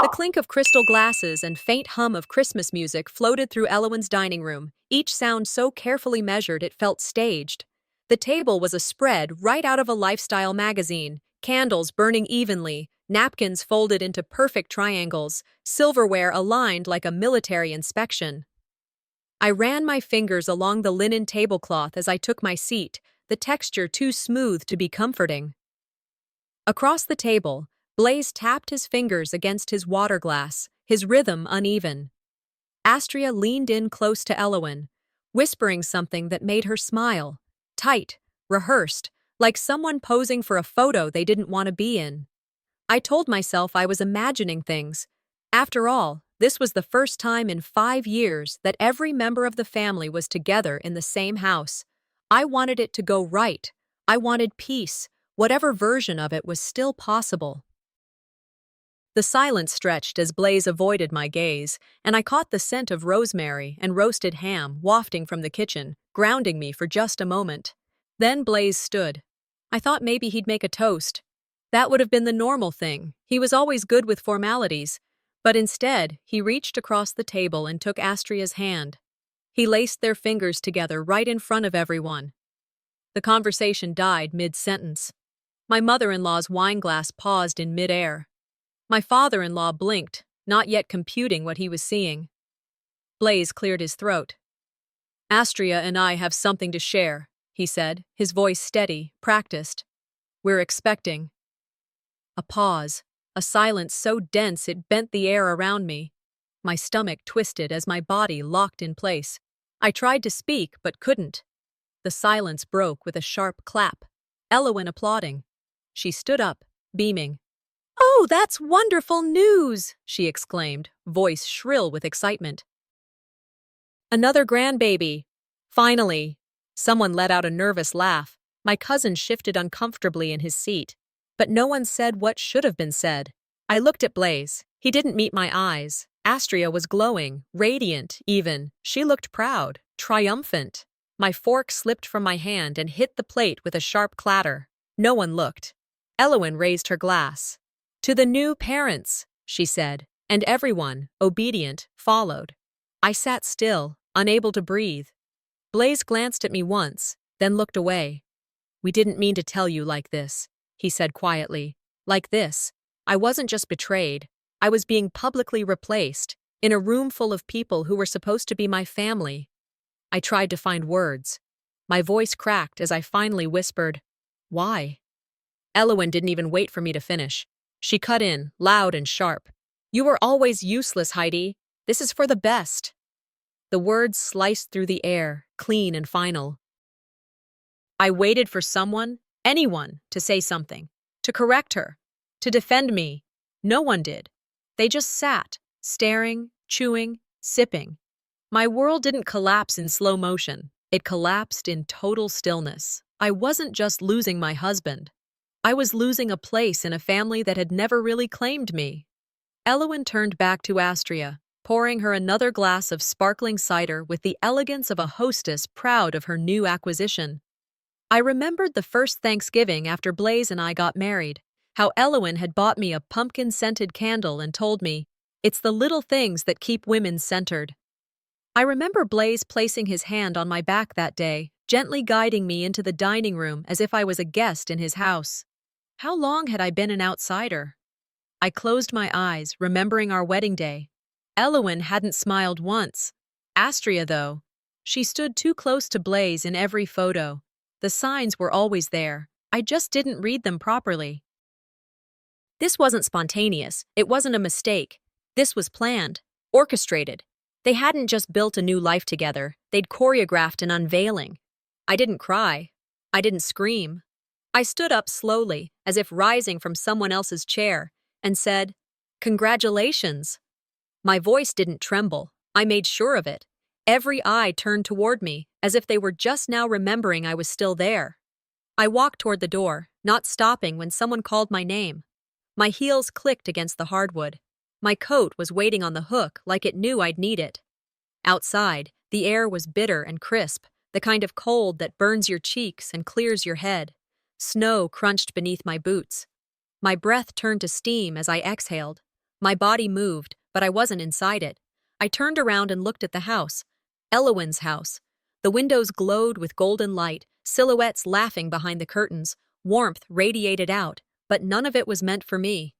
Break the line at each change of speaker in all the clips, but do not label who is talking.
The clink of crystal glasses and faint hum of Christmas music floated through Elowen's dining room, each sound so carefully measured it felt staged. The table was a spread right out of a lifestyle magazine, candles burning evenly, napkins folded into perfect triangles, silverware aligned like a military inspection. I ran my fingers along the linen tablecloth as I took my seat, the texture too smooth to be comforting. Across the table, Blaze tapped his fingers against his water glass, his rhythm uneven. Astria leaned in close to Elowen, whispering something that made her smile, tight, rehearsed, like someone posing for a photo they didn't want to be in. I told myself I was imagining things. After all, this was the first time in 5 years that every member of the family was together in the same house. I wanted it to go right. I wanted peace. Whatever version of it was still possible. The silence stretched as Blaze avoided my gaze, and I caught the scent of rosemary and roasted ham wafting from the kitchen, grounding me for just a moment. Then Blaze stood. I thought maybe he'd make a toast. That would have been the normal thing. He was always good with formalities. But instead, he reached across the table and took Astria's hand. He laced their fingers together right in front of everyone. The conversation died mid-sentence. My mother-in-law's wineglass paused in mid-air. My father-in-law blinked, not yet computing what he was seeing. Blaze cleared his throat. Astria and I have something to share, he said, his voice steady, practiced. We're expecting. A pause, a silence so dense it bent the air around me. My stomach twisted as my body locked in place. I tried to speak, but couldn't. The silence broke with a sharp clap. Elowen applauding. She stood up, beaming. "Oh, that's wonderful news!" she exclaimed, voice shrill with excitement. "Another grandbaby! Finally!" Someone let out a nervous laugh. My cousin shifted uncomfortably in his seat. But no one said what should have been said. I looked at Blaze. He didn't meet my eyes. Astria was glowing, radiant, even. She looked proud, triumphant. My fork slipped from my hand and hit the plate with a sharp clatter. No one looked. Elowen raised her glass. "To the new parents," she said, and everyone, obedient, followed. I sat still, unable to breathe. Blaze glanced at me once, then looked away. "We didn't mean to tell you like this," he said quietly. "Like this. I wasn't just betrayed. I was being publicly replaced, in a room full of people who were supposed to be my family." I tried to find words. My voice cracked as I finally whispered, "Why?" Elowen didn't even wait for me to finish. She cut in, loud and sharp. "You were always useless, Heidi. This is for the best." The words sliced through the air, clean and final. I waited for someone, anyone, to say something, to correct her, to defend me. No one did. They just sat, staring, chewing, sipping. My world didn't collapse in slow motion. It collapsed in total stillness. I wasn't just losing my husband. I was losing a place in a family that had never really claimed me. Elowen turned back to Astria, pouring her another glass of sparkling cider with the elegance of a hostess proud of her new acquisition. I remembered the first Thanksgiving after Blaze and I got married, how Elowen had bought me a pumpkin-scented candle and told me, "It's the little things that keep women centered." I remember Blaze placing his hand on my back that day, gently guiding me into the dining room as if I was a guest in his house. How long had I been an outsider? I closed my eyes, remembering our wedding day. Elowen hadn't smiled once. Astria, though. She stood too close to Blaze in every photo. The signs were always there. I just didn't read them properly. This wasn't spontaneous. It wasn't a mistake. This was planned, orchestrated. They hadn't just built a new life together. They'd choreographed an unveiling. I didn't cry. I didn't scream. I stood up slowly, as if rising from someone else's chair, and said, "Congratulations." My voice didn't tremble. I made sure of it. Every eye turned toward me, as if they were just now remembering I was still there. I walked toward the door, not stopping when someone called my name. My heels clicked against the hardwood. My coat was waiting on the hook like it knew I'd need it. Outside, the air was bitter and crisp, the kind of cold that burns your cheeks and clears your head. Snow crunched beneath my boots. My breath turned to steam as I exhaled. My body moved, but I wasn't inside it. I turned around and looked at the house. Elowyn's house. The windows glowed with golden light, silhouettes laughing behind the curtains, warmth radiated out, but none of it was meant for me.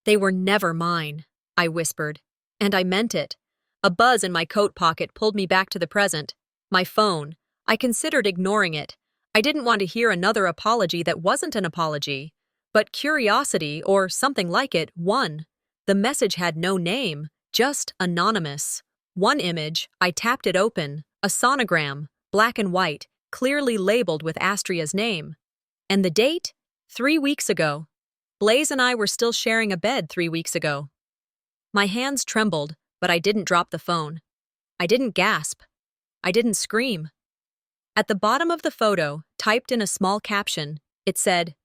They were never mine, I whispered. And I meant it. A buzz in my coat pocket pulled me back to the present. My phone. I considered ignoring it. I didn't want to hear another apology that wasn't an apology. But curiosity, or something like it, won. The message had no name, just anonymous. One image, I tapped it open, a sonogram, black and white, clearly labeled with Astria's name. And the date? 3 weeks ago. Blaze and I were still sharing a bed 3 weeks ago. My hands trembled, but I didn't drop the phone. I didn't gasp. I didn't scream. At the bottom of the photo, typed in a small caption, it said,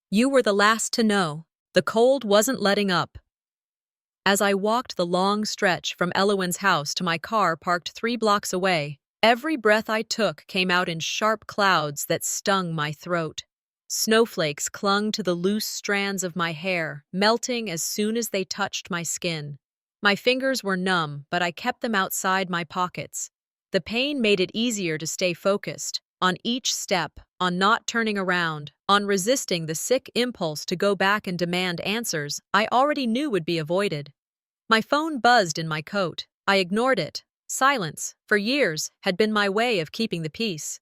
"You were the last to know. The cold wasn't letting up." As I walked the long stretch from Elowyn's house to my car parked 3 blocks away, every breath I took came out in sharp clouds that stung my throat. Snowflakes clung to the loose strands of my hair, melting as soon as they touched my skin. My fingers were numb, but I kept them outside my pockets. The pain made it easier to stay focused, on each step, on not turning around, on resisting the sick impulse to go back and demand answers I already knew would be avoided. My phone buzzed in my coat. I ignored it. Silence, for years, had been my way of keeping the peace.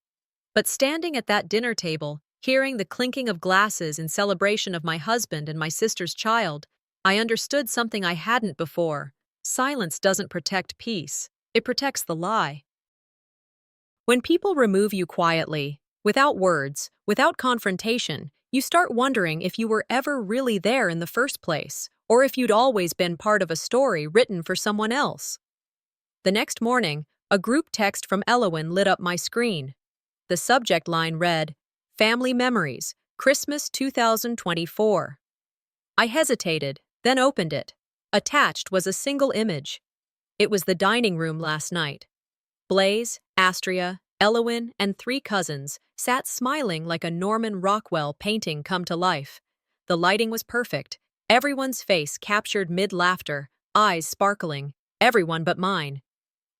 But standing at that dinner table, hearing the clinking of glasses in celebration of my husband and my sister's child, I understood something I hadn't before. Silence doesn't protect peace. It protects the lie. When people remove you quietly, without words, without confrontation, you start wondering if you were ever really there in the first place, or if you'd always been part of a story written for someone else. The next morning, a group text from Elowyn lit up my screen. The subject line read, "Family Memories, Christmas 2024. I hesitated, then opened it. Attached was a single image. It was the dining room last night. Blaze, Astria, Elowyn, and 3 cousins sat smiling like a Norman Rockwell painting come to life. The lighting was perfect. Everyone's face captured mid-laughter, eyes sparkling, everyone but mine.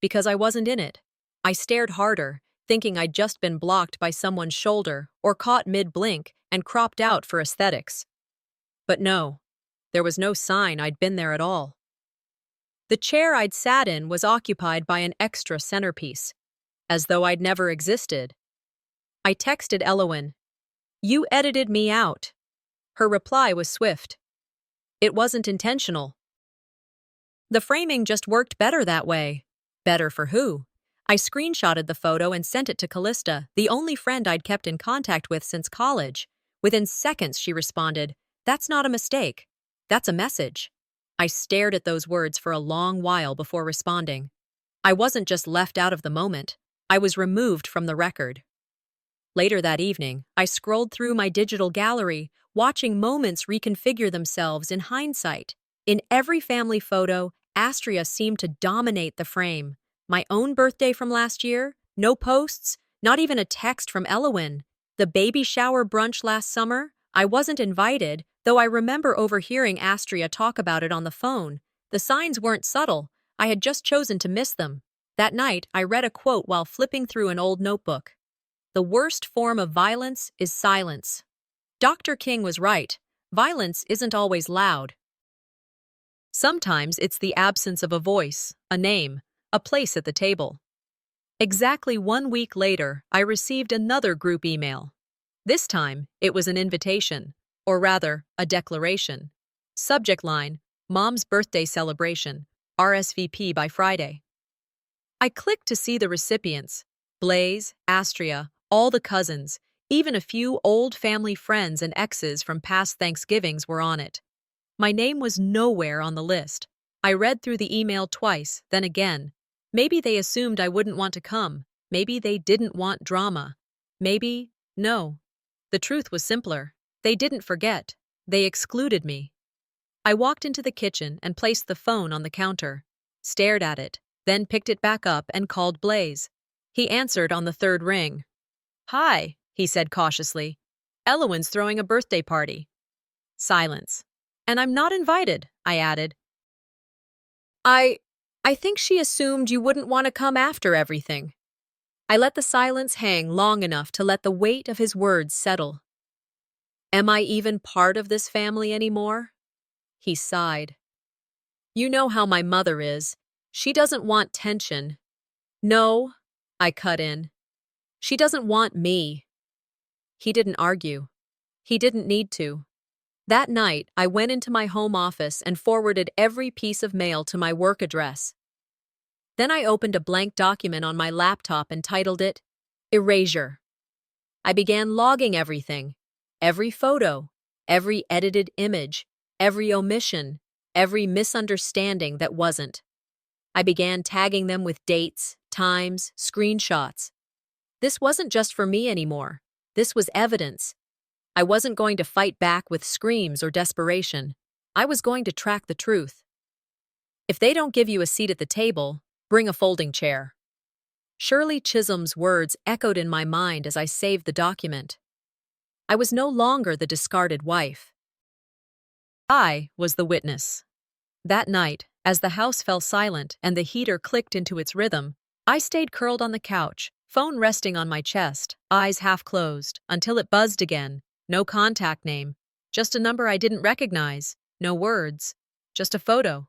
Because I wasn't in it. I stared harder, thinking I'd just been blocked by someone's shoulder or caught mid-blink and cropped out for aesthetics. But no, there was no sign I'd been there at all. The chair I'd sat in was occupied by an extra centerpiece, as though I'd never existed. I texted Elowyn, "You edited me out." Her reply was swift. "It wasn't intentional." The framing just worked better that way. Better for who? I screenshotted the photo and sent it to Callista, the only friend I'd kept in contact with since college. Within seconds, she responded, "That's not a mistake. That's a message." I stared at those words for a long while before responding. I wasn't just left out of the moment. I was removed from the record. Later that evening, I scrolled through my digital gallery, watching moments reconfigure themselves in hindsight. In every family photo, Astria seemed to dominate the frame. My own birthday from last year, no posts, not even a text from Elowyn. The baby shower brunch last summer, I wasn't invited, though I remember overhearing Astria talk about it on the phone. The signs weren't subtle. I had just chosen to miss them. That night, I read a quote while flipping through an old notebook. "The worst form of violence is silence." Dr. King was right. Violence isn't always loud. Sometimes it's the absence of a voice, a name, a place at the table. Exactly 1 week later, I received another group email. This time, it was an invitation, or rather, a declaration. Subject line, "Mom's birthday celebration, RSVP by Friday." I clicked to see the recipients. Blaze, Astria, all the cousins, even a few old family friends and exes from past Thanksgivings were on it. My name was nowhere on the list. I read through the email twice, then again. Maybe they assumed I wouldn't want to come. Maybe they didn't want drama. Maybe, no. The truth was simpler. They didn't forget. They excluded me. I walked into the kitchen and placed the phone on the counter, stared at it, then picked it back up and called Blaze. He answered on the 3rd ring. "Hi," he said cautiously. "Elowyn's throwing a birthday party." Silence. "And I'm not invited," I added. I I think she assumed you wouldn't want to come after everything. I let the silence hang long enough to let the weight of his words settle. Am I even part of this family anymore? He sighed. You know how my mother is. She doesn't want tension. No, I cut in. She doesn't want me. He didn't argue. He didn't need to. That night, I went into my home office and forwarded every piece of mail to my work address. Then I opened a blank document on my laptop and titled it, Erasure. I began logging everything. Every photo, every edited image, every omission, every misunderstanding that wasn't. I began tagging them with dates, times, screenshots. This wasn't just for me anymore. This was evidence. I wasn't going to fight back with screams or desperation. I was going to track the truth. If they don't give you a seat at the table, bring a folding chair. Shirley Chisholm's words echoed in my mind as I saved the document. I was no longer the discarded wife. I was the witness. That night, as the house fell silent and the heater clicked into its rhythm, I stayed curled on the couch, phone resting on my chest, eyes half closed, until it buzzed again. No contact name, just a number I didn't recognize, no words, just a photo.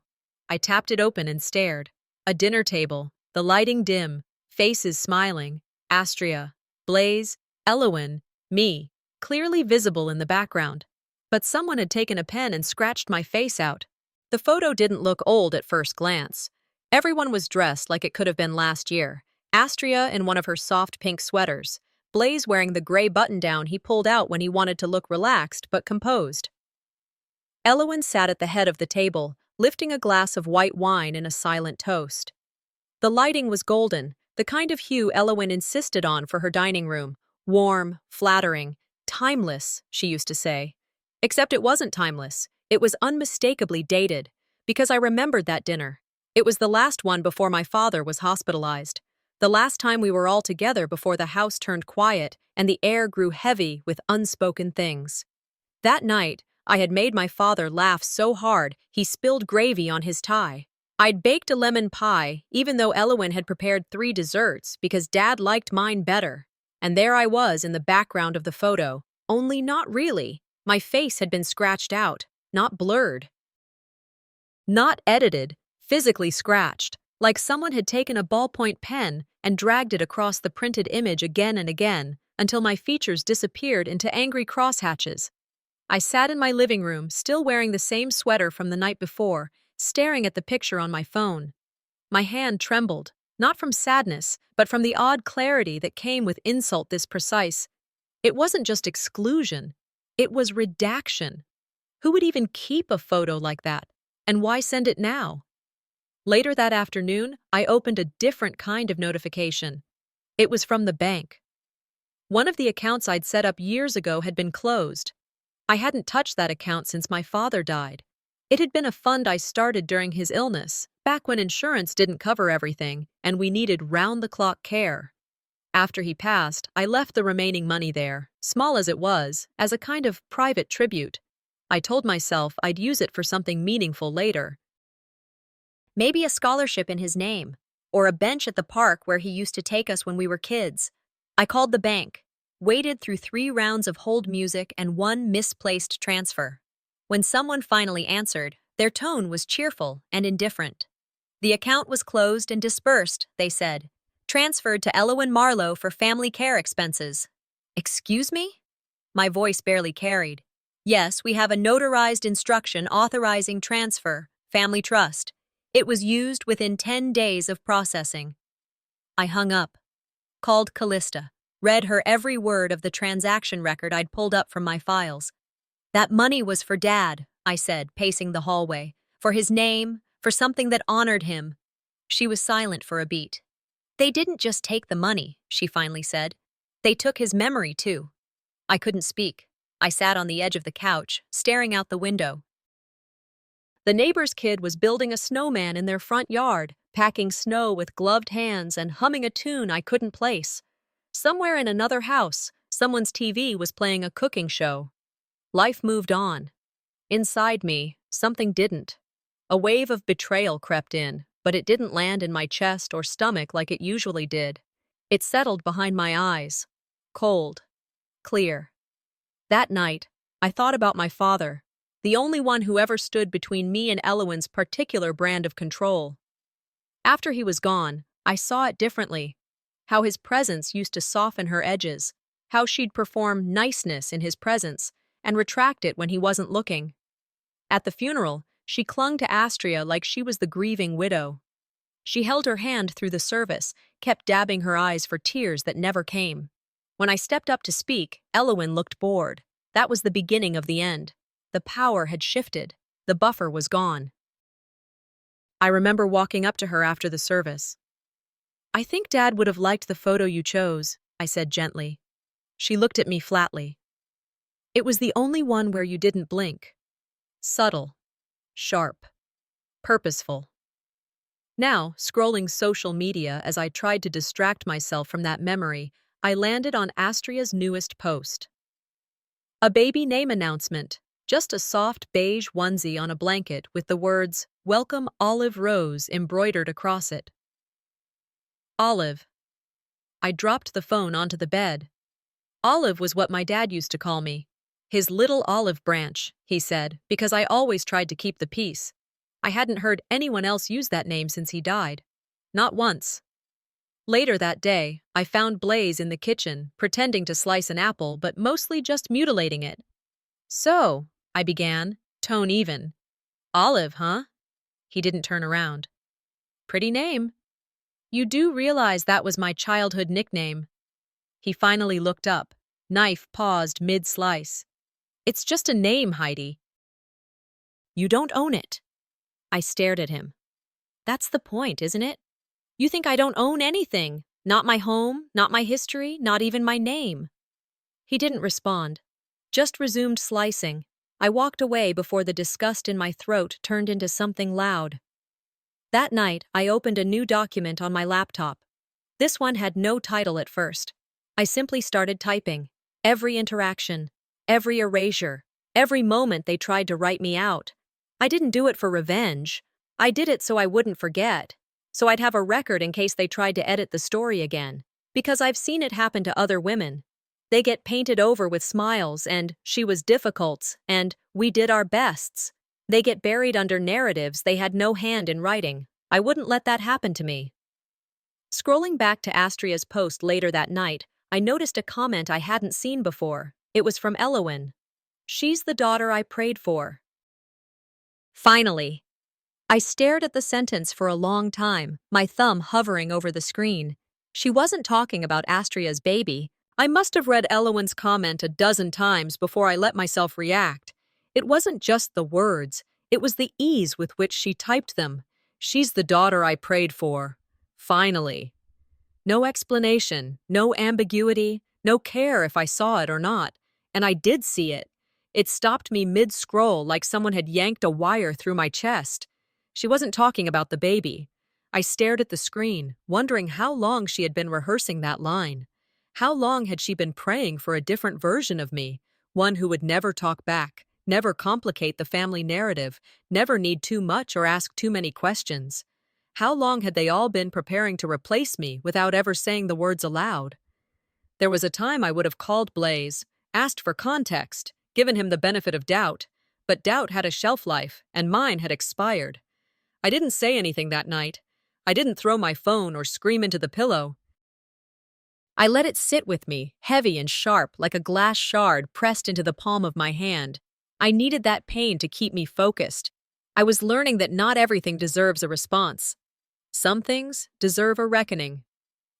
I tapped it open and stared. A dinner table, the lighting dim, faces smiling, Astria, Blaze, Elowen, me, clearly visible in the background. But someone had taken a pen and scratched my face out. The photo didn't look old at first glance. Everyone was dressed like it could have been last year. Astria in one of her soft pink sweaters, Blaze wearing the gray button-down he pulled out when he wanted to look relaxed but composed. Elowen sat at the head of the table, lifting a glass of white wine in a silent toast. The lighting was golden, the kind of hue Elowen insisted on for her dining room. Warm, flattering, timeless, she used to say. Except it wasn't timeless. It was unmistakably dated, because I remembered that dinner. It was the last one before my father was hospitalized. The last time we were all together before the house turned quiet and the air grew heavy with unspoken things. That night, I had made my father laugh so hard he spilled gravy on his tie. I'd baked a lemon pie, even though Elowen had prepared 3 desserts because Dad liked mine better. And there I was in the background of the photo, only not really. My face had been scratched out, not blurred. Not edited, physically scratched, like someone had taken a ballpoint pen and dragged it across the printed image again and again until my features disappeared into angry crosshatches. I sat in my living room, still wearing the same sweater from the night before, staring at the picture on my phone. My hand trembled, not from sadness, but from the odd clarity that came with insult this precise. It wasn't just exclusion, it was redaction. Who would even keep a photo like that? And why send it now? Later that afternoon, I opened a different kind of notification. It was from the bank. One of the accounts I'd set up years ago had been closed. I hadn't touched that account since my father died. It had been a fund I started during his illness, back when insurance didn't cover everything and we needed round-the-clock care. After he passed, I left the remaining money there, small as it was, as a kind of private tribute. I told myself I'd use it for something meaningful later. Maybe a scholarship in his name, or a bench at the park where he used to take us when we were kids. I called the bank, waited through 3 rounds of hold music and 1 misplaced transfer. When someone finally answered, their tone was cheerful and indifferent. The account was closed and dispersed, they said. Transferred to Elowen Marlowe for family care expenses. Excuse me? My voice barely carried. Yes, we have a notarized instruction authorizing transfer, family trust. It was used within 10 days of processing. I hung up, called Callista, read her every word of the transaction record I'd pulled up from my files. That money was for Dad, I said, pacing the hallway. For his name, for something that honored him. She was silent for a beat. They didn't just take the money, she finally said. They took his memory, too. I couldn't speak. I sat on the edge of the couch, staring out the window. The neighbor's kid was building a snowman in their front yard, packing snow with gloved hands and humming a tune I couldn't place. Somewhere in another house, someone's TV was playing a cooking show. Life moved on. Inside me, something didn't. A wave of betrayal crept in, but it didn't land in my chest or stomach like it usually did. It settled behind my eyes. Cold. Clear. That night, I thought about my father, the only one who ever stood between me and Elowen's particular brand of control. After he was gone, I saw it differently. How his presence used to soften her edges, how she'd perform niceness in his presence and retract it when he wasn't looking. At the funeral, she clung to Astria like she was the grieving widow. She held her hand through the service, kept dabbing her eyes for tears that never came. When I stepped up to speak, Elowen looked bored. That was the beginning of the end. The power had shifted. The buffer was gone. I remember walking up to her after the service. "I think Dad would have liked the photo you chose," I said gently. She looked at me flatly. "It was the only one where you didn't blink. Subtle. Sharp. Purposeful." Now, scrolling social media as I tried to distract myself from that memory, I landed on Astria's newest post. A baby name announcement. Just a soft beige onesie on a blanket with the words, "Welcome Olive Rose," embroidered across it. Olive. I dropped the phone onto the bed. Olive was what my dad used to call me. His little olive branch, he said, because I always tried to keep the peace. I hadn't heard anyone else use that name since he died. Not once. Later that day, I found Blaze in the kitchen, pretending to slice an apple, but mostly just mutilating it. "So," I began, tone even. "Olive, huh?" He didn't turn around. "Pretty name. You do realize that was my childhood nickname." He finally looked up, knife paused mid-slice. "It's just a name, Heidi." "You don't own it." I stared at him. "That's the point, isn't it? You think I don't own anything. Not my home, not my history, not even my name." He didn't respond, just resumed slicing. I walked away before the disgust in my throat turned into something loud. That night, I opened a new document on my laptop. This one had no title at first. I simply started typing. Every interaction, every erasure, every moment they tried to write me out. I didn't do it for revenge. I did it so I wouldn't forget. So I'd have a record in case they tried to edit the story again. Because I've seen it happen to other women. They get painted over with smiles and "she was difficult" and "we did our bests." They get buried under narratives they had no hand in writing. I wouldn't let that happen to me. Scrolling back to Astria's post later that night, I noticed a comment I hadn't seen before. It was from Elowen. "She's the daughter I prayed for." Finally. I stared at the sentence for a long time, my thumb hovering over the screen. She wasn't talking about Astria's baby. I must have read Elowen's comment a dozen times before I let myself react. It wasn't just the words, it was the ease with which she typed them. "She's the daughter I prayed for." Finally. No explanation, no ambiguity, no care if I saw it or not. And I did see it. It stopped me mid-scroll like someone had yanked a wire through my chest. She wasn't talking about the baby. I stared at the screen, wondering how long she had been rehearsing that line. How long had she been praying for a different version of me, one who would never talk back, never complicate the family narrative, never need too much or ask too many questions? How long had they all been preparing to replace me without ever saying the words aloud? There was a time I would have called Blaze, asked for context, given him the benefit of doubt, but doubt had a shelf life, and mine had expired. I didn't say anything that night. I didn't throw my phone or scream into the pillow. I let it sit with me, heavy and sharp, like a glass shard pressed into the palm of my hand. I needed that pain to keep me focused. I was learning that not everything deserves a response. Some things deserve a reckoning.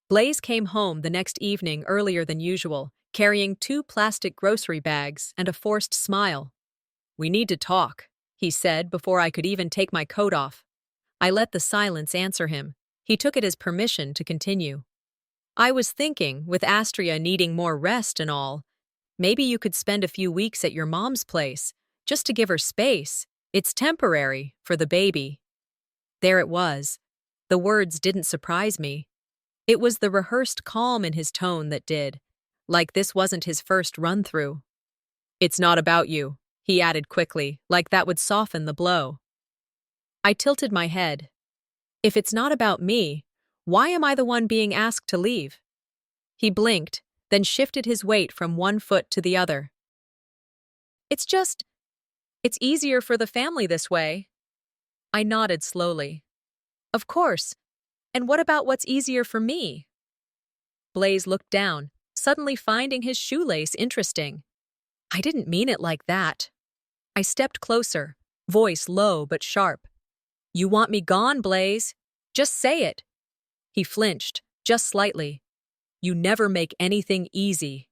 Blaze came home the next evening earlier than usual, carrying 2 plastic grocery bags and a forced smile. "We need to talk," he said before I could even take my coat off. I let the silence answer him. He took it as permission to continue. "I was thinking, with Astria needing more rest and all, maybe you could spend a few weeks at your mom's place, just to give her space. It's temporary, for the baby." There it was. The words didn't surprise me. It was the rehearsed calm in his tone that did, like this wasn't his first run-through. "It's not about you," he added quickly, like that would soften the blow. I tilted my head. If it's not about me, why am I the one being asked to leave? He blinked, then shifted his weight from one foot to the other. It's easier for the family this way. I nodded slowly. Of course. And what about what's easier for me? Blaze looked down, suddenly finding his shoelace interesting. I didn't mean it like that. I stepped closer, voice low but sharp. You want me gone, Blaze? Just say it. He flinched, just slightly. You never make anything easy.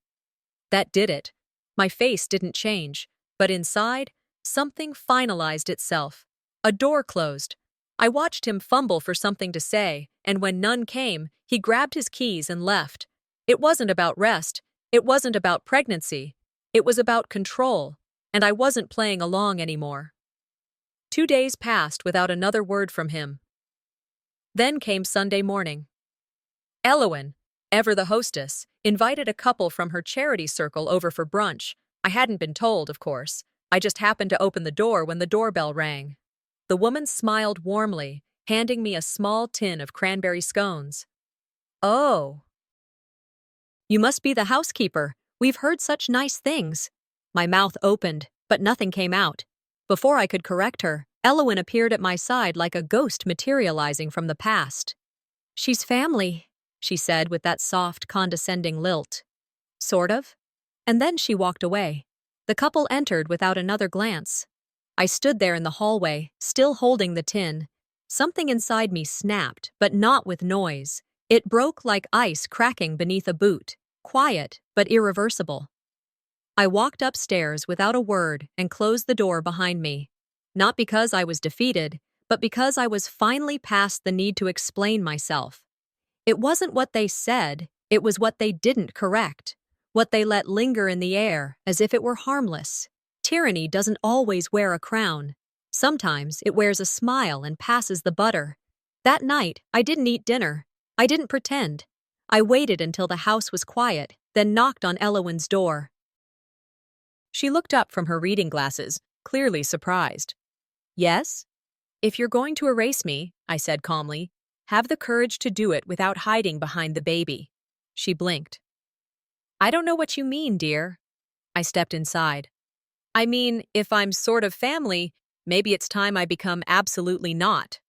That did it. My face didn't change, but inside, something finalized itself. A door closed. I watched him fumble for something to say, and when none came, he grabbed his keys and left. It wasn't about rest. It wasn't about pregnancy. It was about control, and I wasn't playing along anymore. 2 days passed without another word from him. Then came Sunday morning. Elowen, ever the hostess, invited a couple from her charity circle over for brunch. I hadn't been told, of course. I just happened to open the door when the doorbell rang. The woman smiled warmly, handing me a small tin of cranberry scones. Oh. You must be the housekeeper. We've heard such nice things. My mouth opened, but nothing came out. Before I could correct her, Elowen appeared at my side like a ghost materializing from the past. She's family, she said with that soft, condescending lilt. Sort of. And then she walked away. The couple entered without another glance. I stood there in the hallway, still holding the tin. Something inside me snapped, but not with noise. It broke like ice cracking beneath a boot, quiet but irreversible. I walked upstairs without a word and closed the door behind me. Not because I was defeated, but because I was finally past the need to explain myself. It wasn't what they said, it was what they didn't correct, what they let linger in the air as if it were harmless. Tyranny doesn't always wear a crown. Sometimes it wears a smile and passes the butter. That night, I didn't eat dinner. I didn't pretend. I waited until the house was quiet, then knocked on Elowen's door. She looked up from her reading glasses, clearly surprised. Yes? If you're going to erase me, I said calmly, have the courage to do it without hiding behind the baby. She blinked. I don't know what you mean, dear. I stepped inside. I mean, if I'm sort of family, maybe it's time I become absolutely not.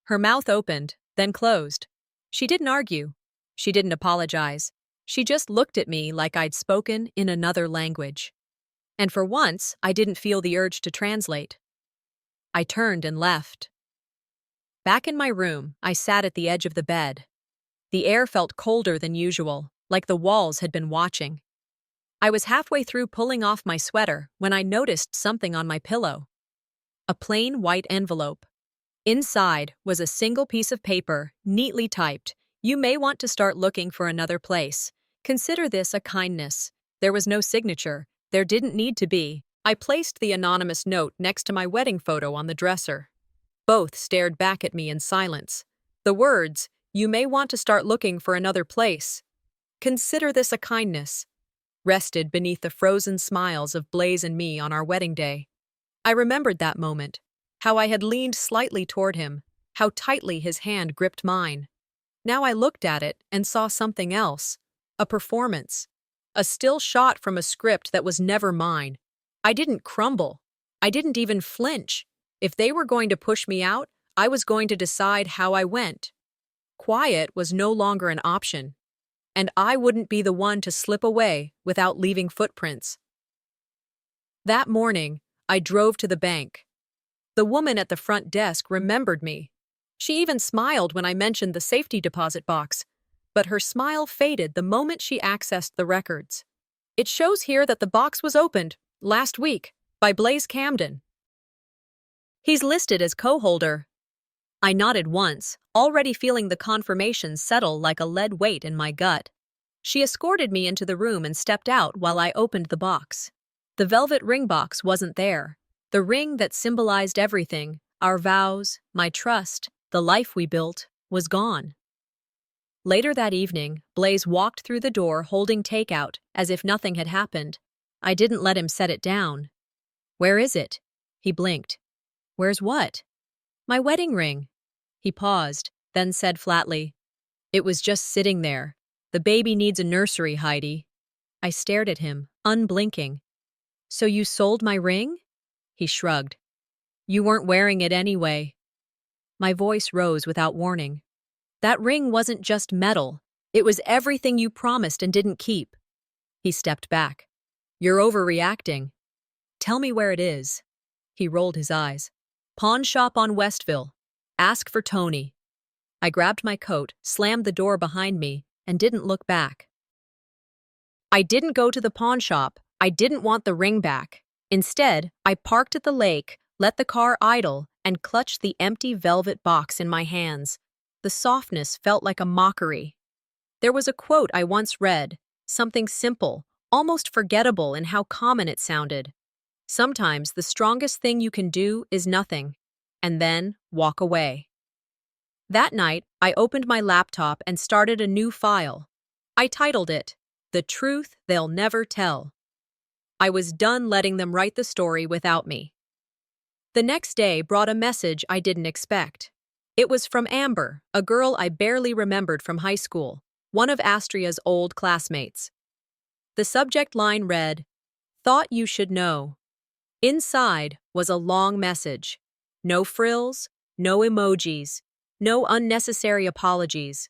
Her mouth opened, then closed. She didn't argue. She didn't apologize. She just looked at me like I'd spoken in another language. And for once, I didn't feel the urge to translate. I turned and left. Back in my room, I sat at the edge of the bed. The air felt colder than usual, like the walls had been watching. I was halfway through pulling off my sweater when I noticed something on my pillow. A plain white envelope. Inside was a single piece of paper, neatly typed. You may want to start looking for another place. Consider this a kindness. There was no signature. There didn't need to be. I placed the anonymous note next to my wedding photo on the dresser. Both stared back at me in silence. The words, you may want to start looking for another place. Consider this a kindness. Rested beneath the frozen smiles of Blaze and me on our wedding day. I remembered that moment, how I had leaned slightly toward him, how tightly his hand gripped mine. Now I looked at it and saw something else, a performance, a still shot from a script that was never mine. I didn't crumble. I didn't even flinch. If they were going to push me out, I was going to decide how I went. Quiet was no longer an option. And I wouldn't be the one to slip away without leaving footprints. That morning, I drove to the bank. The woman at the front desk remembered me. She even smiled when I mentioned the safety deposit box, but her smile faded the moment she accessed the records. It shows here that the box was opened last week by Blaze Camden. He's listed as co-holder. I nodded once, already feeling the confirmation settle like a lead weight in my gut. She escorted me into the room and stepped out while I opened the box. The velvet ring box wasn't there. The ring that symbolized everything, our vows, my trust, the life we built, was gone. Later that evening, Blaze walked through the door holding takeout, as if nothing had happened. I didn't let him set it down. Where is it? He blinked. Where's what? My wedding ring. He paused, then said flatly, "It was just sitting there. The baby needs a nursery, Heidi." I stared at him, unblinking. "So you sold my ring?" He shrugged. "You weren't wearing it anyway." My voice rose without warning. "That ring wasn't just metal. It was everything you promised and didn't keep." He stepped back. "You're overreacting." "Tell me where it is." He rolled his eyes. "Pawn shop on Westville. Ask for Tony." I grabbed my coat, slammed the door behind me, and didn't look back. I didn't go to the pawn shop. I didn't want the ring back. Instead, I parked at the lake, let the car idle, and clutched the empty velvet box in my hands. The softness felt like a mockery. There was a quote I once read, something simple, almost forgettable in how common it sounded. Sometimes the strongest thing you can do is nothing, and then walk away. That night, I opened my laptop and started a new file. I titled it, "The Truth They'll Never Tell." I was done letting them write the story without me. The next day brought a message I didn't expect. It was from Amber, a girl I barely remembered from high school, one of Astria's old classmates. The subject line read, "Thought you should know." Inside was a long message. No frills, no emojis, no unnecessary apologies.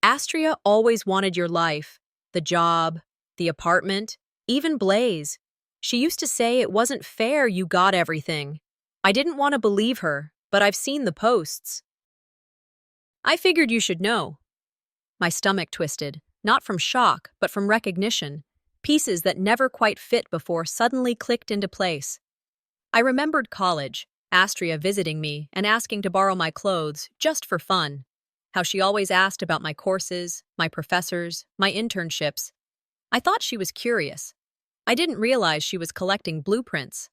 "Astria always wanted your life, the job, the apartment, even Blaze. She used to say it wasn't fair you got everything. I didn't want to believe her, but I've seen the posts. I figured you should know." My stomach twisted, not from shock, but from recognition. Pieces that never quite fit before suddenly clicked into place. I remembered college, Astria visiting me and asking to borrow my clothes just for fun. How she always asked about my courses, my professors, my internships. I thought she was curious. I didn't realize she was collecting blueprints.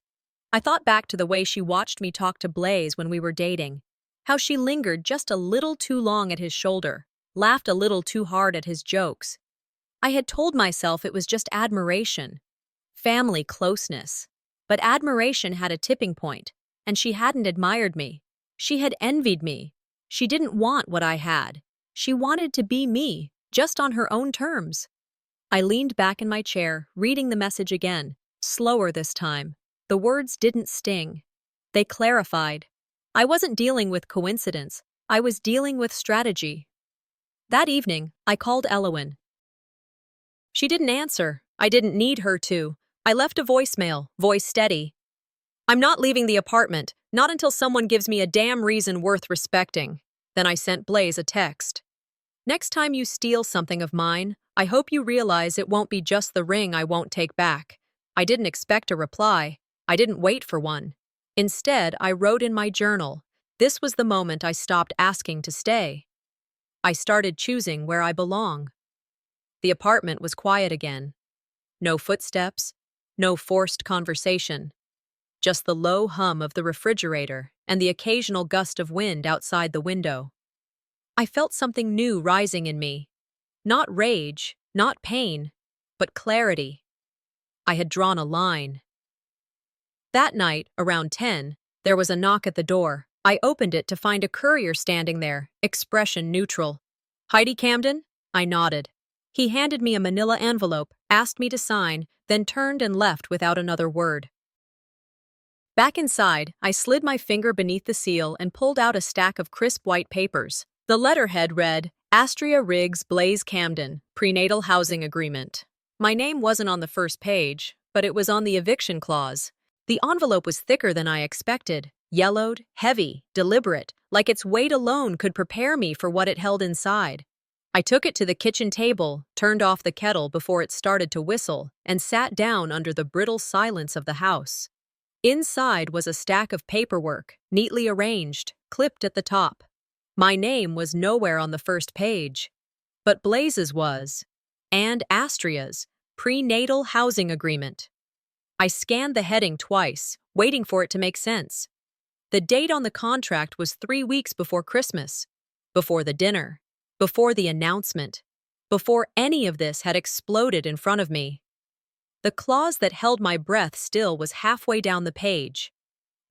I thought back to the way she watched me talk to Blaze when we were dating. How she lingered just a little too long at his shoulder, laughed a little too hard at his jokes. I had told myself it was just admiration, family closeness. But admiration had a tipping point, and she hadn't admired me. She had envied me. She didn't want what I had. She wanted to be me, just on her own terms. I leaned back in my chair, reading the message again, slower this time. The words didn't sting. They clarified. I wasn't dealing with coincidence. I was dealing with strategy. That evening, I called Elowen. She didn't answer. I didn't need her to. I left a voicemail, voice steady. "I'm not leaving the apartment, not until someone gives me a damn reason worth respecting." Then I sent Blaze a text. "Next time you steal something of mine, I hope you realize it won't be just the ring I won't take back." I didn't expect a reply. I didn't wait for one. Instead, I wrote in my journal, this was the moment I stopped asking to stay. I started choosing where I belong. The apartment was quiet again. No footsteps, no forced conversation. Just the low hum of the refrigerator and the occasional gust of wind outside the window. I felt something new rising in me. Not rage, not pain, but clarity. I had drawn a line. That night, around 10, there was a knock at the door. I opened it to find a courier standing there, expression neutral. "Heidi Camden?" I nodded. He handed me a manila envelope, asked me to sign, then turned and left without another word. Back inside, I slid my finger beneath the seal and pulled out a stack of crisp white papers. The letterhead read, "Astria Riggs Blaze Camden, Prenatal Housing Agreement." My name wasn't on the first page, but it was on the eviction clause. The envelope was thicker than I expected, yellowed, heavy, deliberate, like its weight alone could prepare me for what it held inside. I took it to the kitchen table, turned off the kettle before it started to whistle, and sat down under the brittle silence of the house. Inside was a stack of paperwork, neatly arranged, clipped at the top. My name was nowhere on the first page, but Blaze's was, and Astria's, Prenatal Housing Agreement. I scanned the heading twice, waiting for it to make sense. The date on the contract was 3 weeks before Christmas, before the dinner, before the announcement, before any of this had exploded in front of me. The clause that held my breath still was halfway down the page.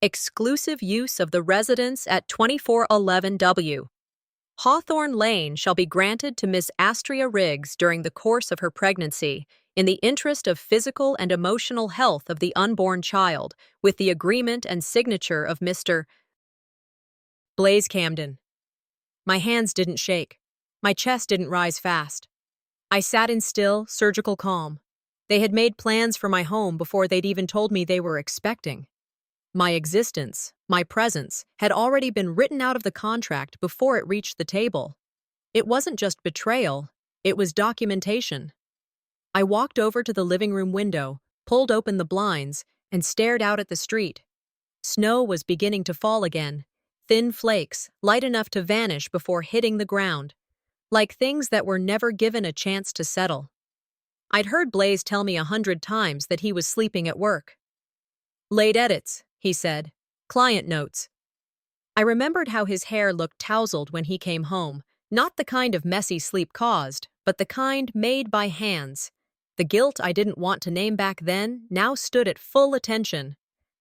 Exclusive use of the residence at 2411 W. Hawthorne Lane shall be granted to Miss Astria Riggs during the course of her pregnancy, in the interest of physical and emotional health of the unborn child, with the agreement and signature of Mr. Blaze Camden. My hands didn't shake. My chest didn't rise fast. I sat in still, surgical calm. They had made plans for my home before they'd even told me they were expecting. My existence, my presence, had already been written out of the contract before it reached the table. It wasn't just betrayal, it was documentation. I walked over to the living room window, pulled open the blinds, and stared out at the street. Snow was beginning to fall again, thin flakes, light enough to vanish before hitting the ground, like things that were never given a chance to settle. I'd heard Blaze tell me 100 times that he was sleeping at work. Late edits, he said. Client notes. I remembered how his hair looked tousled when he came home, not the kind of messy sleep caused, but the kind made by hands. The guilt I didn't want to name back then now stood at full attention.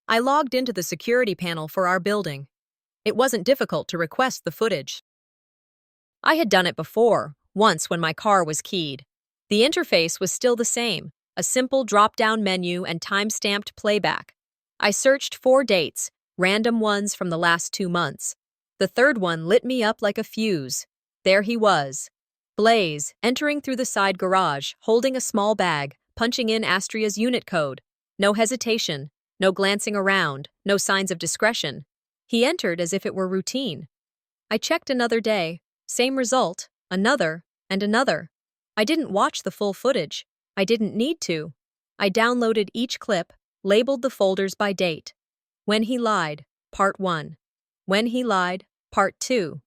I logged into the security panel for our building. It wasn't difficult to request the footage. I had done it before, once when my car was keyed. The interface was still the same, a simple drop-down menu and time-stamped playback. I searched 4 dates, random ones from the last 2 months. The third one lit me up like a fuse. There he was. Blaze, entering through the side garage, holding a small bag, punching in Astria's unit code. No hesitation, no glancing around, no signs of discretion. He entered as if it were routine. I checked another day, same result, another, and another. I didn't watch the full footage. I didn't need to. I downloaded each clip, labeled the folders by date. When he lied, Part 1. When he lied, Part 2.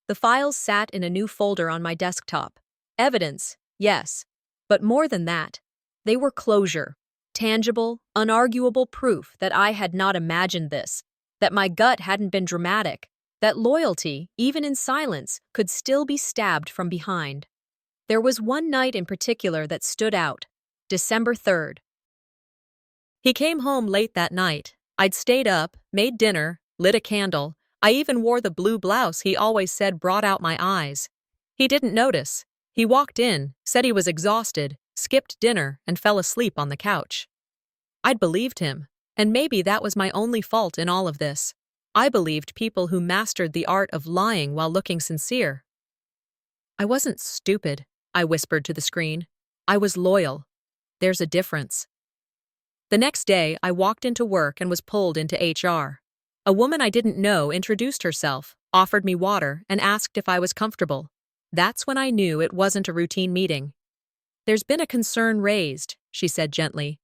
The files sat in a new folder on my desktop. Evidence, yes. But more than that, they were closure. Tangible, unarguable proof that I had not imagined this, that my gut hadn't been dramatic, that loyalty, even in silence, could still be stabbed from behind. There was one night in particular that stood out, December 3rd. He came home late that night. I'd stayed up, made dinner, lit a candle. I even wore the blue blouse he always said brought out my eyes. He didn't notice. He walked in, said he was exhausted, skipped dinner, and fell asleep on the couch. I'd believed him, and maybe that was my only fault in all of this. I believed people who mastered the art of lying while looking sincere. I wasn't stupid, I whispered to the screen. I was loyal. There's a difference. The next day, I walked into work and was pulled into HR. A woman I didn't know introduced herself, offered me water, and asked if I was comfortable. That's when I knew it wasn't a routine meeting. There's been a concern raised, she said gently.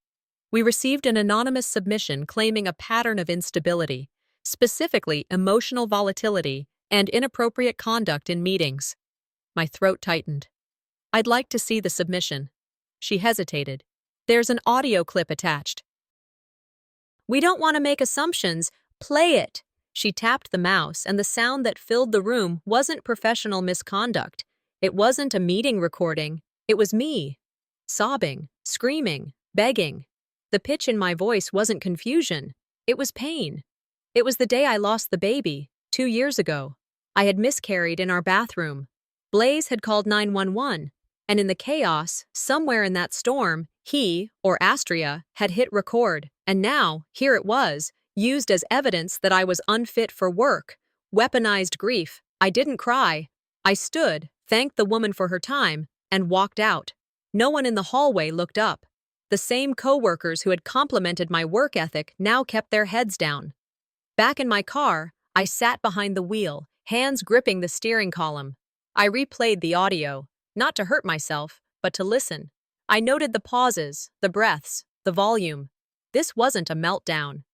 We received an anonymous submission claiming a pattern of instability, specifically emotional volatility and inappropriate conduct in meetings. My throat tightened. I'd like to see the submission. She hesitated. There's an audio clip attached. We don't want to make assumptions. Play it. She tapped the mouse, and the sound that filled the room wasn't professional misconduct. It wasn't a meeting recording. It was me. Sobbing, screaming, begging. The pitch in my voice wasn't confusion. It was pain. It was the day I lost the baby, 2 years ago. I had miscarried in our bathroom. Blaze had called 911, and in the chaos, somewhere in that storm, he, or Astria, had hit record, and now, here it was, used as evidence that I was unfit for work. Weaponized grief. I didn't cry. I stood, thanked the woman for her time, and walked out. No one in the hallway looked up. The same coworkers who had complimented my work ethic now kept their heads down. Back in my car, I sat behind the wheel, hands gripping the steering column. I replayed the audio, not to hurt myself, but to listen. I noted the pauses, the breaths, the volume. This wasn't a meltdown.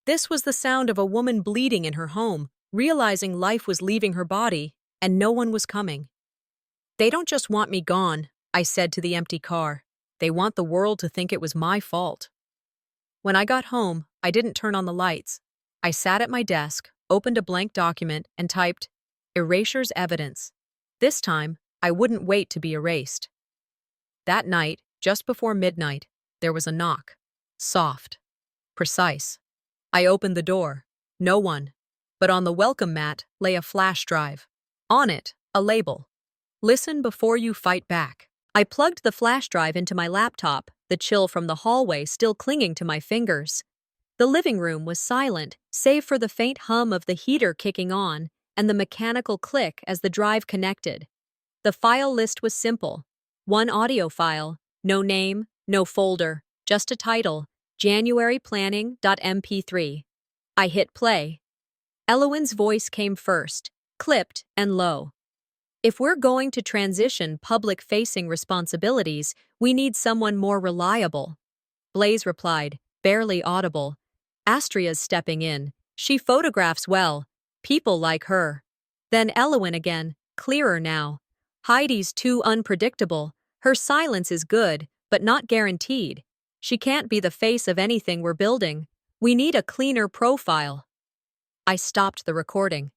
This was the sound of a woman bleeding in her home, realizing life was leaving her body, and no one was coming. They don't just want me gone, I said to the empty car. They want the world to think it was my fault. When I got home, I didn't turn on the lights. I sat at my desk, opened a blank document, and typed, "Erasure's evidence." This time, I wouldn't wait to be erased. That night, just before midnight, there was a knock. Soft. Precise. I opened the door. No one. But on the welcome mat lay a flash drive. On it, a label. Listen before you fight back. I plugged the flash drive into my laptop, the chill from the hallway still clinging to my fingers. The living room was silent, save for the faint hum of the heater kicking on and the mechanical click as the drive connected. The file list was simple. One audio file, no name, no folder, just a title, January Planning.mp3. I hit play. Elowen's voice came first, clipped and low. If we're going to transition public-facing responsibilities, we need someone more reliable. Blaze replied, barely audible. Astria's stepping in. She photographs well. People like her. Then Elowen again, clearer now. Heidi's too unpredictable. Her silence is good, but not guaranteed. She can't be the face of anything we're building. We need a cleaner profile. I stopped the recording.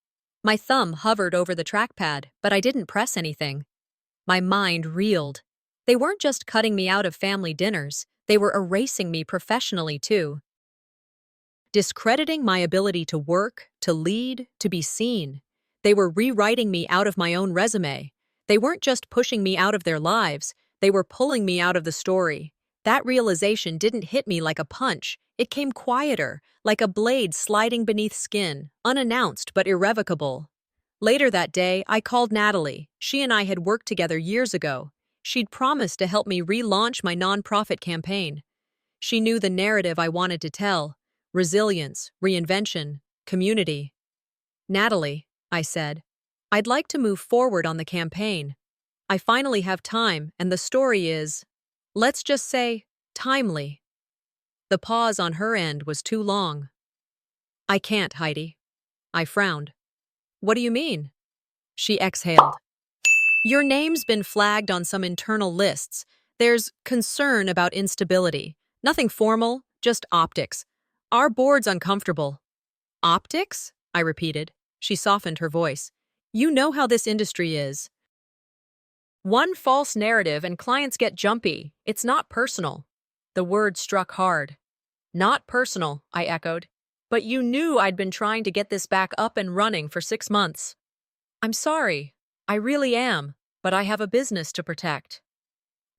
My thumb hovered over the trackpad, but I didn't press anything. My mind reeled. They weren't just cutting me out of family dinners, they were erasing me professionally too. Discrediting my ability to work, to lead, to be seen. They were rewriting me out of my own resume. They weren't just pushing me out of their lives, they were pulling me out of the story. That realization didn't hit me like a punch. It came quieter, like a blade sliding beneath skin, unannounced but irrevocable. Later that day, I called Natalie. She and I had worked together years ago. She'd promised to help me relaunch my nonprofit campaign. She knew the narrative I wanted to tell: resilience, reinvention, community. Natalie, I said, I'd like to move forward on the campaign. I finally have time, and the story is, let's just say, timely. The pause on her end was too long. I can't, Heidi. I frowned. What do you mean? She exhaled. Your name's been flagged on some internal lists. There's concern about instability. Nothing formal, just optics. Our board's uncomfortable. Optics? I repeated. She softened her voice. You know how this industry is. One false narrative and clients get jumpy. It's not personal. The word struck hard. Not personal, I echoed. But you knew I'd been trying to get this back up and running for 6 months. I'm sorry. I really am, but I have a business to protect.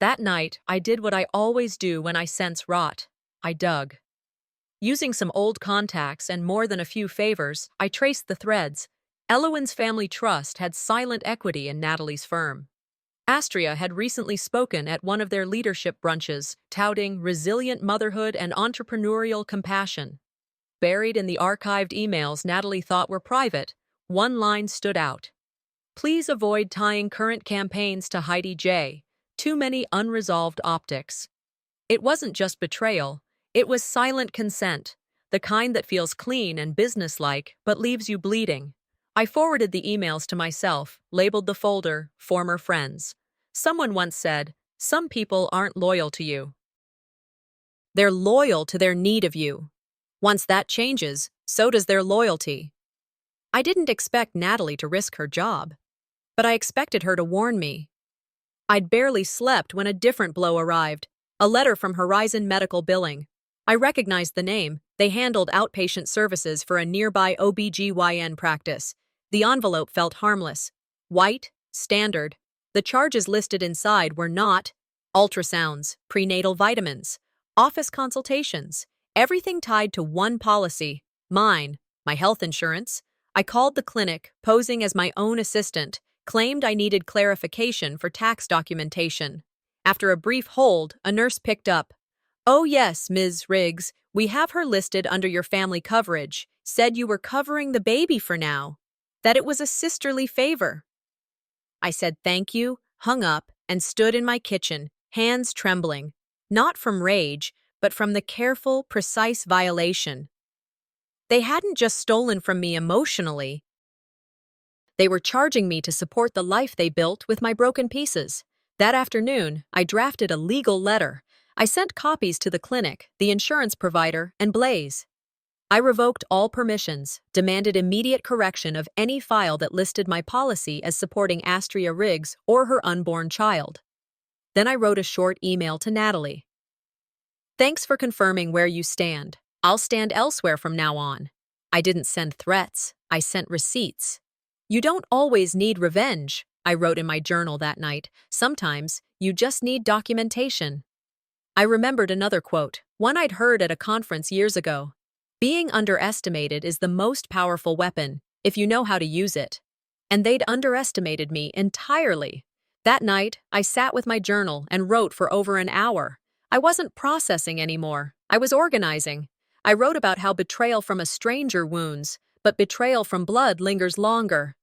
That night, I did what I always do when I sense rot. I dug. Using some old contacts and more than a few favors, I traced the threads. Elowen's family trust had silent equity in Natalie's firm. Astria had recently spoken at one of their leadership brunches, touting resilient motherhood and entrepreneurial compassion. Buried in the archived emails Natalie thought were private, one line stood out. Please avoid tying current campaigns to Heidi J. Too many unresolved optics. It wasn't just betrayal, it was silent consent, the kind that feels clean and businesslike but leaves you bleeding. I forwarded the emails to myself, labeled the folder, Former Friends. Someone once said, some people aren't loyal to you. They're loyal to their need of you. Once that changes, so does their loyalty. I didn't expect Natalie to risk her job, but I expected her to warn me. I'd barely slept when a different blow arrived, a letter from Horizon Medical Billing. I recognized the name. They handled outpatient services for a nearby OB/GYN practice. The envelope felt harmless. White, standard. The charges listed inside were not ultrasounds, prenatal vitamins, office consultations, everything tied to one policy, mine, my health insurance. I called the clinic, posing as my own assistant, claimed I needed clarification for tax documentation. After a brief hold, a nurse picked up. Oh yes, Ms. Riggs, we have her listed under your family coverage. Said you were covering the baby for now. That it was a sisterly favor. I said thank you, hung up, and stood in my kitchen, hands trembling. Not from rage, but from the careful, precise violation. They hadn't just stolen from me emotionally. They were charging me to support the life they built with my broken pieces. That afternoon, I drafted a legal letter. I sent copies to the clinic, the insurance provider, and Blaze. I revoked all permissions, demanded immediate correction of any file that listed my policy as supporting Astria Riggs or her unborn child. Then I wrote a short email to Natalie. Thanks for confirming where you stand. I'll stand elsewhere from now on. I didn't send threats, I sent receipts. You don't always need revenge, I wrote in my journal that night. Sometimes, you just need documentation. I remembered another quote, one I'd heard at a conference years ago. Being underestimated is the most powerful weapon, if you know how to use it. And they'd underestimated me entirely. That night, I sat with my journal and wrote for over an hour. I wasn't processing anymore. I was organizing. I wrote about how betrayal from a stranger wounds, but betrayal from blood lingers longer.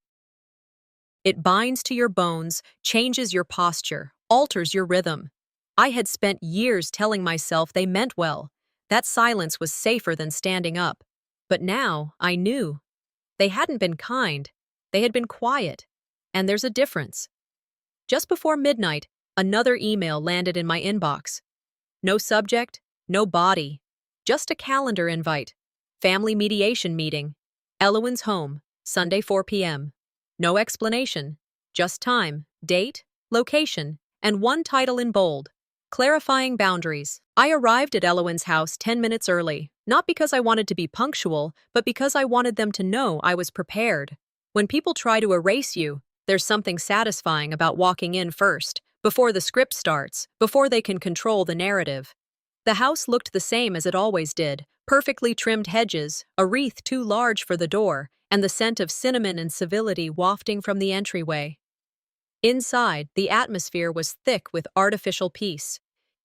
It binds to your bones, changes your posture, alters your rhythm. I had spent years telling myself they meant well. That silence was safer than standing up. But now, I knew. They hadn't been kind. They had been quiet. And there's a difference. Just before midnight, another email landed in my inbox. No subject, no body. Just a calendar invite. Family mediation meeting. Elowin's home, Sunday 4 p.m. No explanation. Just time, date, location, and one title in bold. Clarifying boundaries. I arrived at Elowin's house 10 minutes early, not because I wanted to be punctual, but because I wanted them to know I was prepared. When people try to erase you, there's something satisfying about walking in first, before the script starts, before they can control the narrative. The house looked the same as it always did, perfectly trimmed hedges, a wreath too large for the door, and the scent of cinnamon and civility wafting from the entryway. Inside, the atmosphere was thick with artificial peace.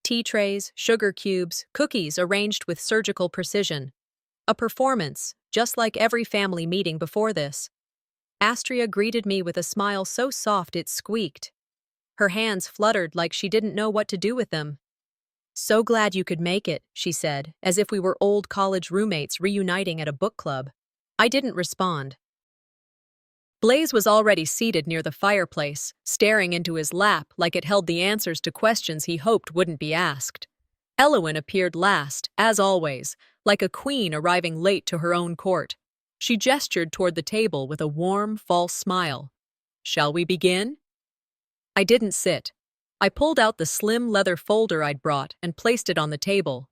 Tea trays, sugar cubes, cookies arranged with surgical precision. A performance, just like every family meeting before this. Astria greeted me with a smile so soft it squeaked. Her hands fluttered like she didn't know what to do with them. "So glad you could make it," she said, as if we were old college roommates reuniting at a book club. I didn't respond. Blaze was already seated near the fireplace, staring into his lap like it held the answers to questions he hoped wouldn't be asked. Elowin appeared last, as always, like a queen arriving late to her own court. She gestured toward the table with a warm, false smile. "Shall we begin?" I didn't sit. I pulled out the slim leather folder I'd brought and placed it on the table.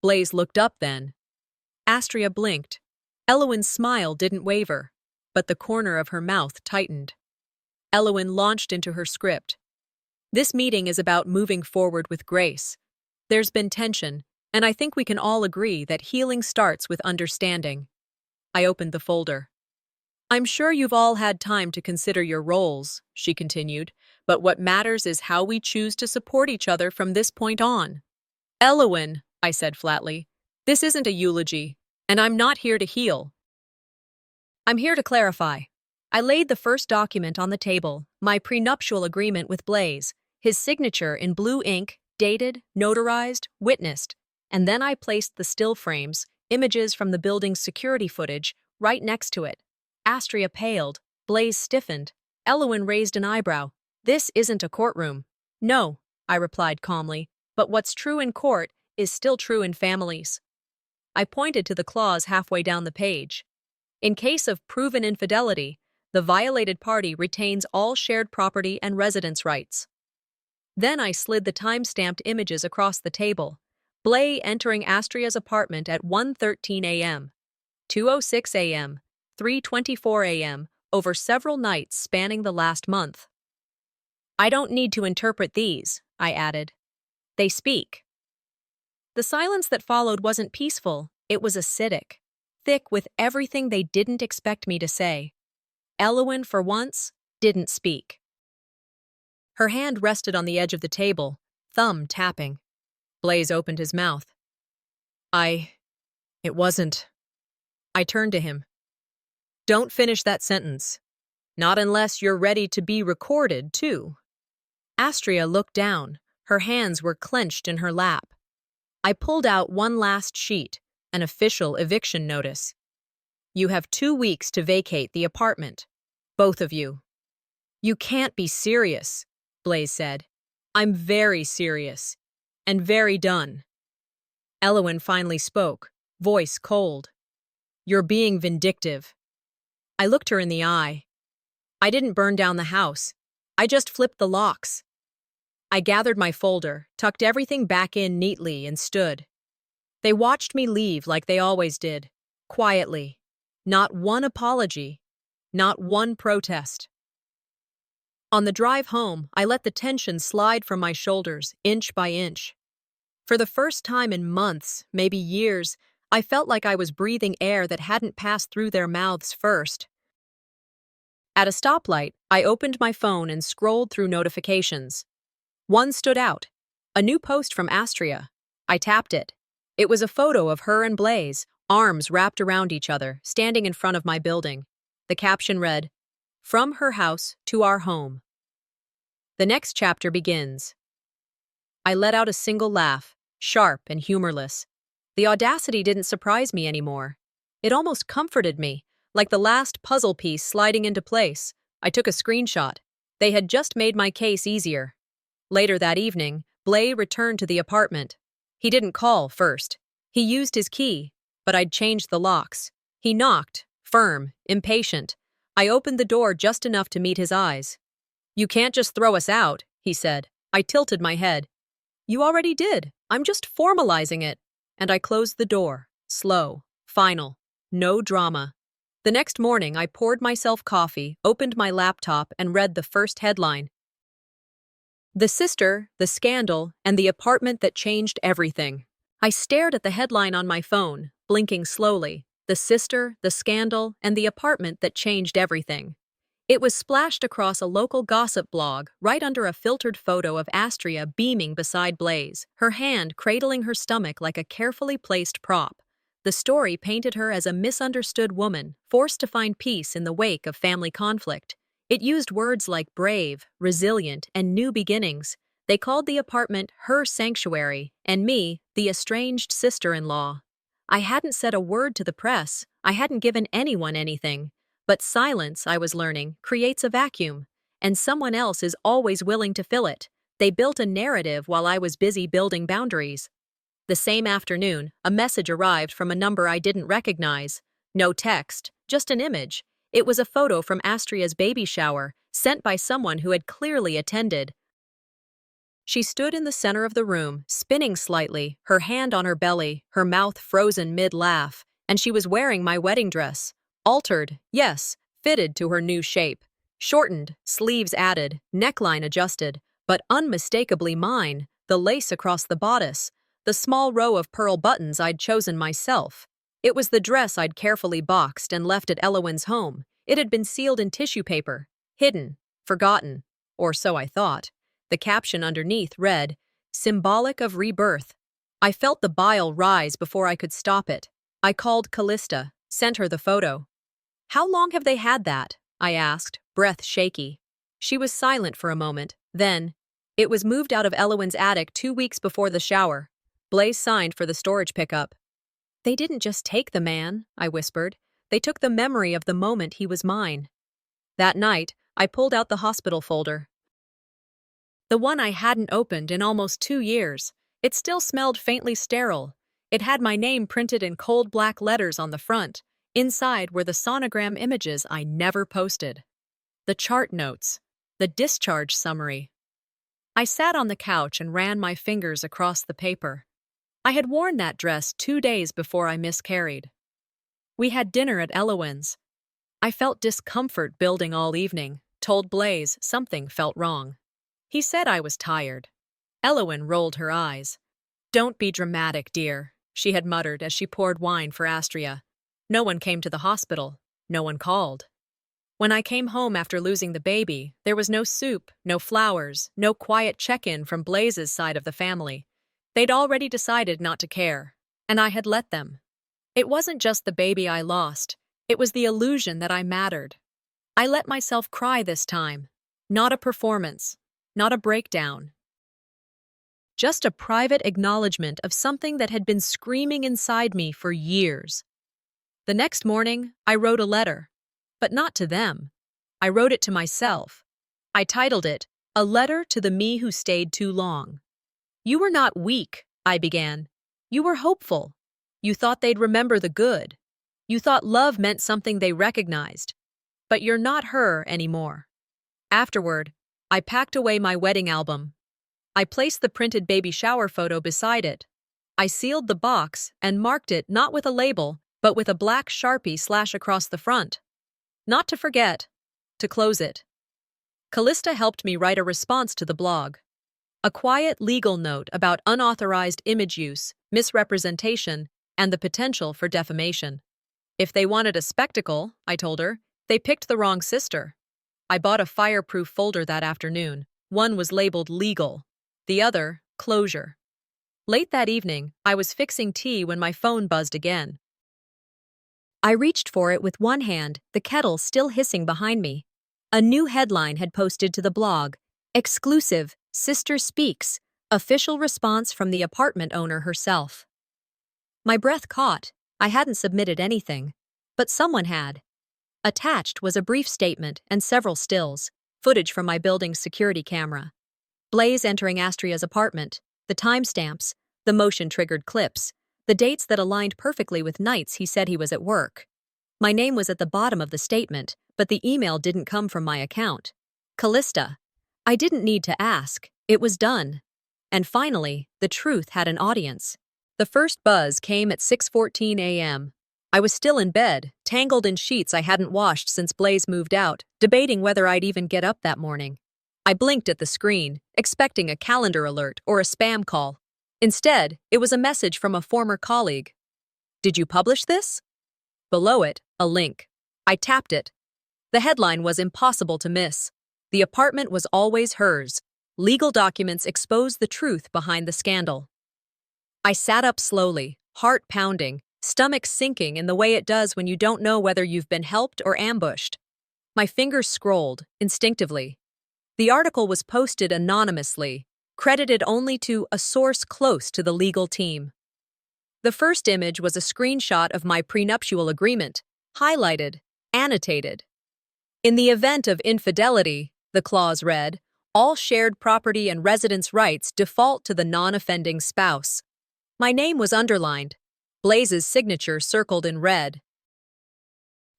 Blaze looked up then. Astria blinked. Elowin's smile didn't waver, but the corner of her mouth tightened. Elowin launched into her script. "This meeting is about moving forward with grace. There's been tension, and I think we can all agree that healing starts with understanding." I opened the folder. "I'm sure you've all had time to consider your roles," she continued, "but what matters is how we choose to support each other from this point on." "Elowin," I said flatly, "this isn't a eulogy, and I'm not here to heal. I'm here to clarify." I laid the first document on the table, my prenuptial agreement with Blaze, his signature in blue ink, dated, notarized, witnessed, and then I placed the still frames, images from the building's security footage, right next to it. Astria paled, Blaze stiffened, Elowin raised an eyebrow. "This isn't a courtroom." "No," I replied calmly, "but what's true in court is still true in families." I pointed to the clause halfway down the page. In case of proven infidelity, the violated party retains all shared property and residence rights. Then I slid the time-stamped images across the table. Blaze entering Astria's apartment at 1:13 a.m., 2:06 a.m., 3:24 a.m., over several nights spanning the last month. "I don't need to interpret these," I added. "They speak." The silence that followed wasn't peaceful, it was acidic. Thick with everything they didn't expect me to say. Elowin, for once, didn't speak. Her hand rested on the edge of the table, thumb tapping. Blaze opened his mouth. It wasn't. I turned to him. "Don't finish that sentence. Not unless you're ready to be recorded, too." Astria looked down. Her hands were clenched in her lap. I pulled out one last sheet, an official eviction notice. "You have 2 weeks to vacate the apartment. Both of you." "You can't be serious," Blaze said. "I'm very serious. And very done." Elowin finally spoke, voice cold. "You're being vindictive." I looked her in the eye. "I didn't burn down the house. I just flipped the locks." I gathered my folder, tucked everything back in neatly, and stood. They watched me leave like they always did, quietly. Not one apology, not one protest. On the drive home, I let the tension slide from my shoulders, inch by inch. For the first time in months, maybe years, I felt like I was breathing air that hadn't passed through their mouths first. At a stoplight, I opened my phone and scrolled through notifications. One stood out. A new post from Astria. I tapped it. It was a photo of her and Blaze, arms wrapped around each other, standing in front of my building. The caption read, "From her house to our home." The next chapter begins. I let out a single laugh, sharp and humorless. The audacity didn't surprise me anymore. It almost comforted me, like the last puzzle piece sliding into place. I took a screenshot. They had just made my case easier. Later that evening, Blay returned to the apartment. He didn't call first. He used his key, but I'd changed the locks. He knocked, firm, impatient. I opened the door just enough to meet his eyes. "You can't just throw us out," he said. I tilted my head. "You already did. I'm just formalizing it." And I closed the door. Slow. Final. No drama. The next morning, I poured myself coffee, opened my laptop, and read the first headline. "The Sister, the Scandal, and the Apartment That Changed Everything." I stared at the headline on my phone, blinking slowly. "The Sister, the Scandal, and the Apartment That Changed Everything." It was splashed across a local gossip blog, right under a filtered photo of Astria beaming beside Blaze, her hand cradling her stomach like a carefully placed prop. The story painted her as a misunderstood woman, forced to find peace in the wake of family conflict. It used words like brave, resilient, and new beginnings. They called the apartment her sanctuary, and me, the estranged sister-in-law. I hadn't said a word to the press. I hadn't given anyone anything. But silence, I was learning, creates a vacuum, and someone else is always willing to fill it. They built a narrative while I was busy building boundaries. The same afternoon, a message arrived from a number I didn't recognize. No text, just an image. It was a photo from Astria's baby shower, sent by someone who had clearly attended. She stood in the center of the room, spinning slightly, her hand on her belly, her mouth frozen mid-laugh, and she was wearing my wedding dress. Altered, yes, fitted to her new shape. Shortened, sleeves added, neckline adjusted, but unmistakably mine, the lace across the bodice, the small row of pearl buttons I'd chosen myself. It was the dress I'd carefully boxed and left at Elowin's home. It had been sealed in tissue paper, hidden, forgotten, or so I thought. The caption underneath read, "Symbolic of rebirth." I felt the bile rise before I could stop it. I called Callista, sent her the photo. "How long have they had that?" I asked, breath shaky. She was silent for a moment. Then, "It was moved out of Elowin's attic 2 weeks before the shower." Blaze signed for the storage pickup. "They didn't just take the man," I whispered. "They took the memory of the moment he was mine." That night, I pulled out the hospital folder. The one I hadn't opened in almost 2 years. It still smelled faintly sterile. It had my name printed in cold black letters on the front. Inside were the sonogram images I never posted. The chart notes. The discharge summary. I sat on the couch and ran my fingers across the paper. I had worn that dress 2 days before I miscarried. We had dinner at Elowin's. I felt discomfort building all evening, told Blaze something felt wrong. He said I was tired. Elowin rolled her eyes. "Don't be dramatic, dear," she had muttered as she poured wine for Astria. No one came to the hospital. No one called. When I came home after losing the baby, there was no soup, no flowers, no quiet check-in from Blaze's side of the family. They'd already decided not to care, and I had let them. It wasn't just the baby I lost. It was the illusion that I mattered. I let myself cry this time. Not a performance. Not a breakdown. Just a private acknowledgement of something that had been screaming inside me for years. The next morning, I wrote a letter. But not to them. I wrote it to myself. I titled it, "A Letter to the Me Who Stayed Too Long." "You were not weak," I began. "You were hopeful. You thought they'd remember the good. You thought love meant something they recognized. But you're not her anymore." Afterward, I packed away my wedding album. I placed the printed baby shower photo beside it. I sealed the box and marked it not with a label, but with a black Sharpie slash across the front. Not to forget, to close it. Callista helped me write a response to the blog. A quiet legal note about unauthorized image use, misrepresentation, and the potential for defamation. If they wanted a spectacle, I told her, they picked the wrong sister. I bought a fireproof folder that afternoon. One was labeled legal, the other, closure. Late that evening, I was fixing tea when my phone buzzed again. I reached for it with one hand, the kettle still hissing behind me. A new headline had posted to the blog. Exclusive, Sister Speaks, official response from the apartment owner herself. My breath caught. I hadn't submitted anything, but someone had. Attached was a brief statement and several stills, footage from my building's security camera. Blaze entering Astria's apartment, the timestamps, the motion-triggered clips, the dates that aligned perfectly with nights he said he was at work. My name was at the bottom of the statement, but the email didn't come from my account. Callista. I didn't need to ask. It was done. And finally, the truth had an audience. The first buzz came at 6:14 a.m. I was still in bed, tangled in sheets I hadn't washed since Blaze moved out, debating whether I'd even get up that morning. I blinked at the screen, expecting a calendar alert or a spam call. Instead, it was a message from a former colleague. Did you publish this? Below it, a link. I tapped it. The headline was impossible to miss. The apartment was always hers. Legal documents exposed the truth behind the scandal. I sat up slowly, heart pounding, stomach sinking in the way it does when you don't know whether you've been helped or ambushed. My fingers scrolled, instinctively. The article was posted anonymously, credited only to a source close to the legal team. The first image was a screenshot of my prenuptial agreement, highlighted, annotated. In the event of infidelity, the clause read, all shared property and residence rights default to the non-offending spouse. My name was underlined, Blaze's signature circled in red.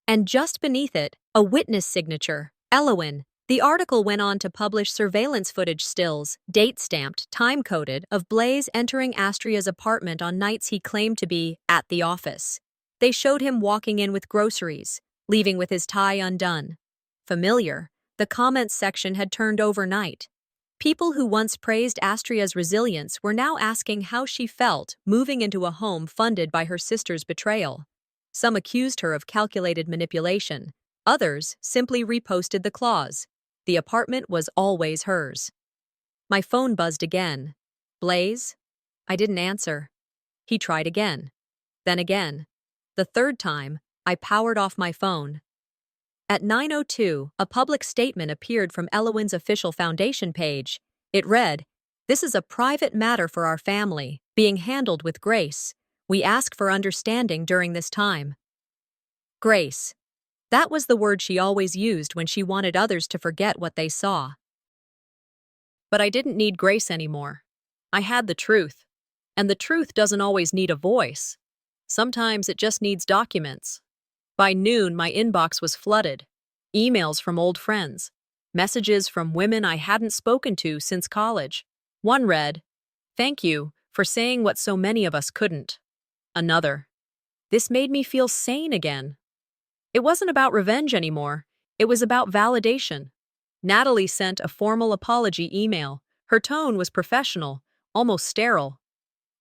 And just beneath it, a witness signature, Elowin. The article went on to publish surveillance footage stills, date-stamped, time-coded, of Blaze entering Astria's apartment on nights he claimed to be at the office. They showed him walking in with groceries, leaving with his tie undone. Familiar, the comments section had turned overnight. People who once praised Astria's resilience were now asking how she felt moving into a home funded by her sister's betrayal. Some accused her of calculated manipulation. Others simply reposted the clause. The apartment was always hers. My phone buzzed again. Blaze? I didn't answer. He tried again. Then again. The third time, I powered off my phone. At 9:02, a public statement appeared from Elowin's official foundation page. It read, "This is a private matter for our family, being handled with grace. We ask for understanding during this time." Grace. That was the word she always used when she wanted others to forget what they saw. But I didn't need grace anymore. I had the truth. And the truth doesn't always need a voice. Sometimes it just needs documents. By noon, my inbox was flooded. Emails from old friends. Messages from women I hadn't spoken to since college. One read, "Thank you for saying what so many of us couldn't." Another, "This made me feel sane again." It wasn't about revenge anymore. It was about validation. Natalie sent a formal apology email. Her tone was professional, almost sterile.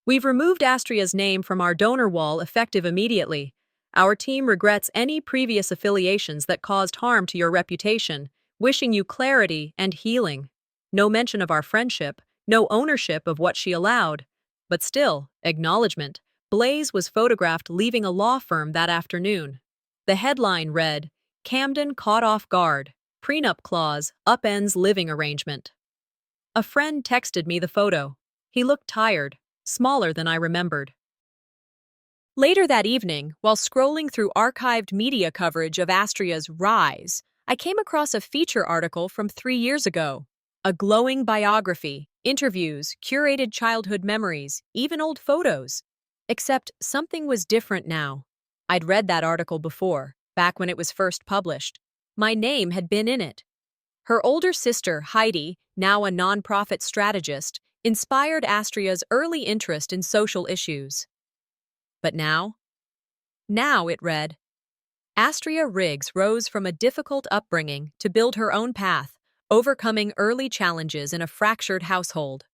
"We've removed Astria's name from our donor wall effective immediately. Our team regrets any previous affiliations that caused harm to your reputation, wishing you clarity and healing. No mention of our friendship, no ownership of what she allowed. But still, acknowledgement. Blaze was photographed leaving a law firm that afternoon." The headline read, "Camden caught off guard. Prenup clause upends living arrangement." A friend texted me the photo. He looked tired, smaller than I remembered. Later that evening, while scrolling through archived media coverage of Astria's rise, I came across a feature article from 3 years ago. A glowing biography, interviews, curated childhood memories, even old photos. Except something was different now. I'd read that article before, back when it was first published. My name had been in it. Her older sister, Heidi, now a nonprofit strategist, inspired Astria's early interest in social issues. But now? Now, it read, Astria Riggs rose from a difficult upbringing to build her own path, overcoming early challenges in a fractured household.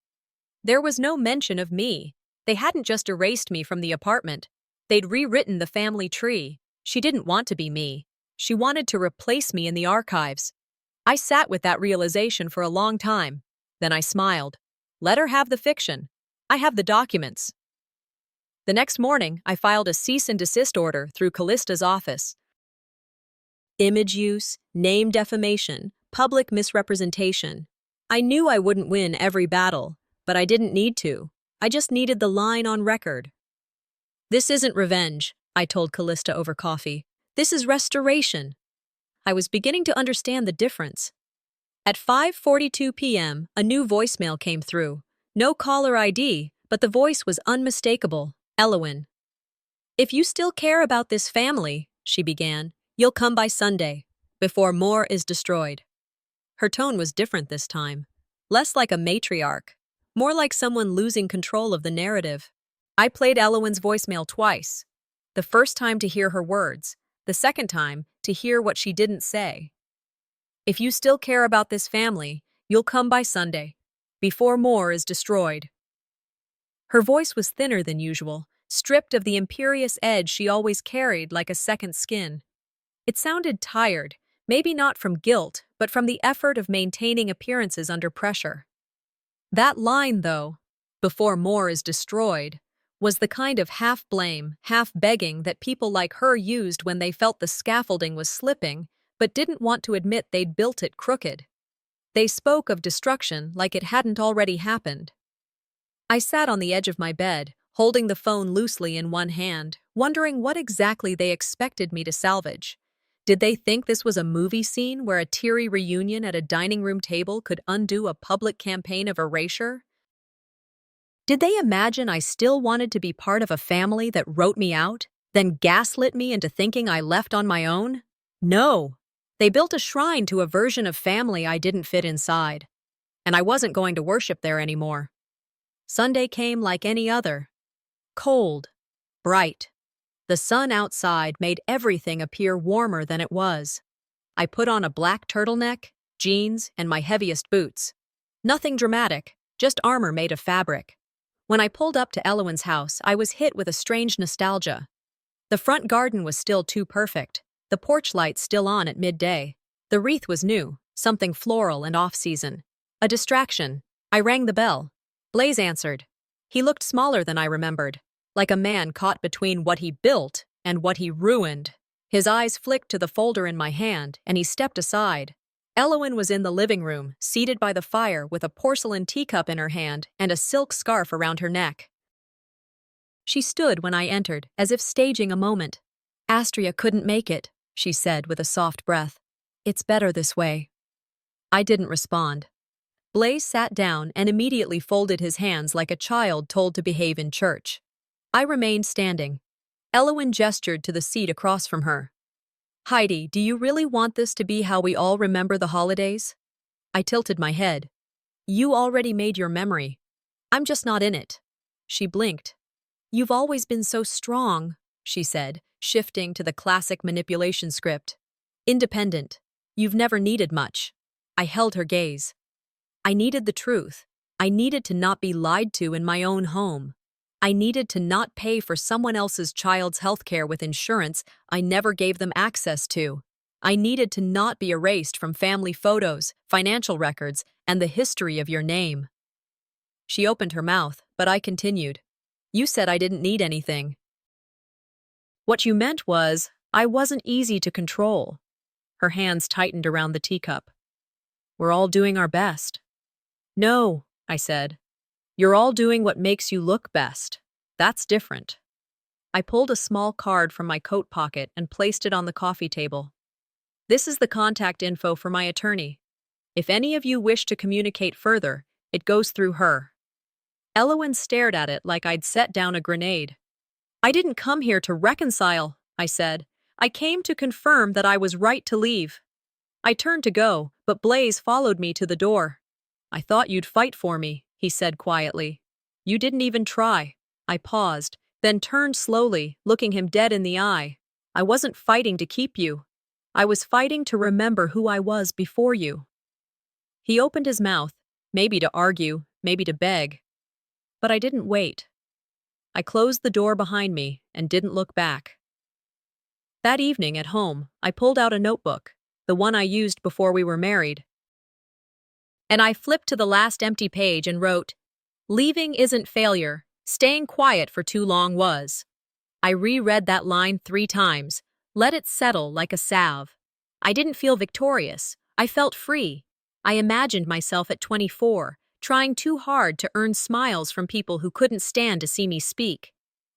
There was no mention of me. They hadn't just erased me from the apartment. They'd rewritten the family tree. She didn't want to be me. She wanted to replace me in the archives. I sat with that realization for a long time. Then I smiled. Let her have the fiction. I have the documents. The next morning, I filed a cease and desist order through Callista's office. Image use, name defamation, public misrepresentation. I knew I wouldn't win every battle, but I didn't need to. I just needed the line on record. This isn't revenge, I told Callista over coffee. This is restoration. I was beginning to understand the difference. At 5:42 p.m., a new voicemail came through. No caller ID, but the voice was unmistakable. Elowin. If you still care about this family, she began, you'll come by Sunday, before more is destroyed. Her tone was different this time. Less like a matriarch, more like someone losing control of the narrative. I played Elowin's voicemail twice. The first time to hear her words, the second time to hear what she didn't say. If you still care about this family, you'll come by Sunday, before more is destroyed. Her voice was thinner than usual, stripped of the imperious edge she always carried like a second skin. It sounded tired, maybe not from guilt, but from the effort of maintaining appearances under pressure. That line, though, before more is destroyed, was the kind of half-blame, half-begging that people like her used when they felt the scaffolding was slipping, but didn't want to admit they'd built it crooked. They spoke of destruction like it hadn't already happened. I sat on the edge of my bed, holding the phone loosely in one hand, wondering what exactly they expected me to salvage. Did they think this was a movie scene where a teary reunion at a dining room table could undo a public campaign of erasure? Did they imagine I still wanted to be part of a family that wrote me out, then gaslit me into thinking I left on my own? No. They built a shrine to a version of family I didn't fit inside, and I wasn't going to worship there anymore. Sunday came like any other. Cold, bright. The sun outside made everything appear warmer than it was. I put on a black turtleneck, jeans, and my heaviest boots. Nothing dramatic, just armor made of fabric. When I pulled up to Elowin's house, I was hit with a strange nostalgia. The front garden was still too perfect, the porch lights still on at midday. The wreath was new, something floral and off-season. A distraction. I rang the bell. Blaze answered. He looked smaller than I remembered, like a man caught between what he built and what he ruined. His eyes flicked to the folder in my hand, and he stepped aside. Elowin was in the living room, seated by the fire with a porcelain teacup in her hand and a silk scarf around her neck. She stood when I entered, as if staging a moment. Astria couldn't make it, she said with a soft breath. It's better this way. I didn't respond. Blaze sat down and immediately folded his hands like a child told to behave in church. I remained standing. Elowin gestured to the seat across from her. Heidi, do you really want this to be how we all remember the holidays? I tilted my head. You already made your memory. I'm just not in it. She blinked. You've always been so strong, she said, shifting to the classic manipulation script. Independent. You've never needed much. I held her gaze. I needed the truth. I needed to not be lied to in my own home. I needed to not pay for someone else's child's health care with insurance I never gave them access to. I needed to not be erased from family photos, financial records, and the history of your name. She opened her mouth, but I continued. You said I didn't need anything. What you meant was, I wasn't easy to control. Her hands tightened around the teacup. We're all doing our best. No, I said. You're all doing what makes you look best. That's different. I pulled a small card from my coat pocket and placed it on the coffee table. This is the contact info for my attorney. If any of you wish to communicate further, it goes through her. Elowin stared at it like I'd set down a grenade. I didn't come here to reconcile, I said. I came to confirm that I was right to leave. I turned to go, but Blaze followed me to the door. I thought you'd fight for me, he said quietly. You didn't even try. I paused, then turned slowly, looking him dead in the eye. I wasn't fighting to keep you. I was fighting to remember who I was before you. He opened his mouth, maybe to argue, maybe to beg. But I didn't wait. I closed the door behind me and didn't look back. That evening at home, I pulled out a notebook, the one I used before we were married. And I flipped to the last empty page and wrote, "Leaving isn't failure. Staying quiet for too long was." I reread that line 3 times, let it settle like a salve. I didn't feel victorious. I felt free. I imagined myself at 24, trying too hard to earn smiles from people who couldn't stand to see me speak.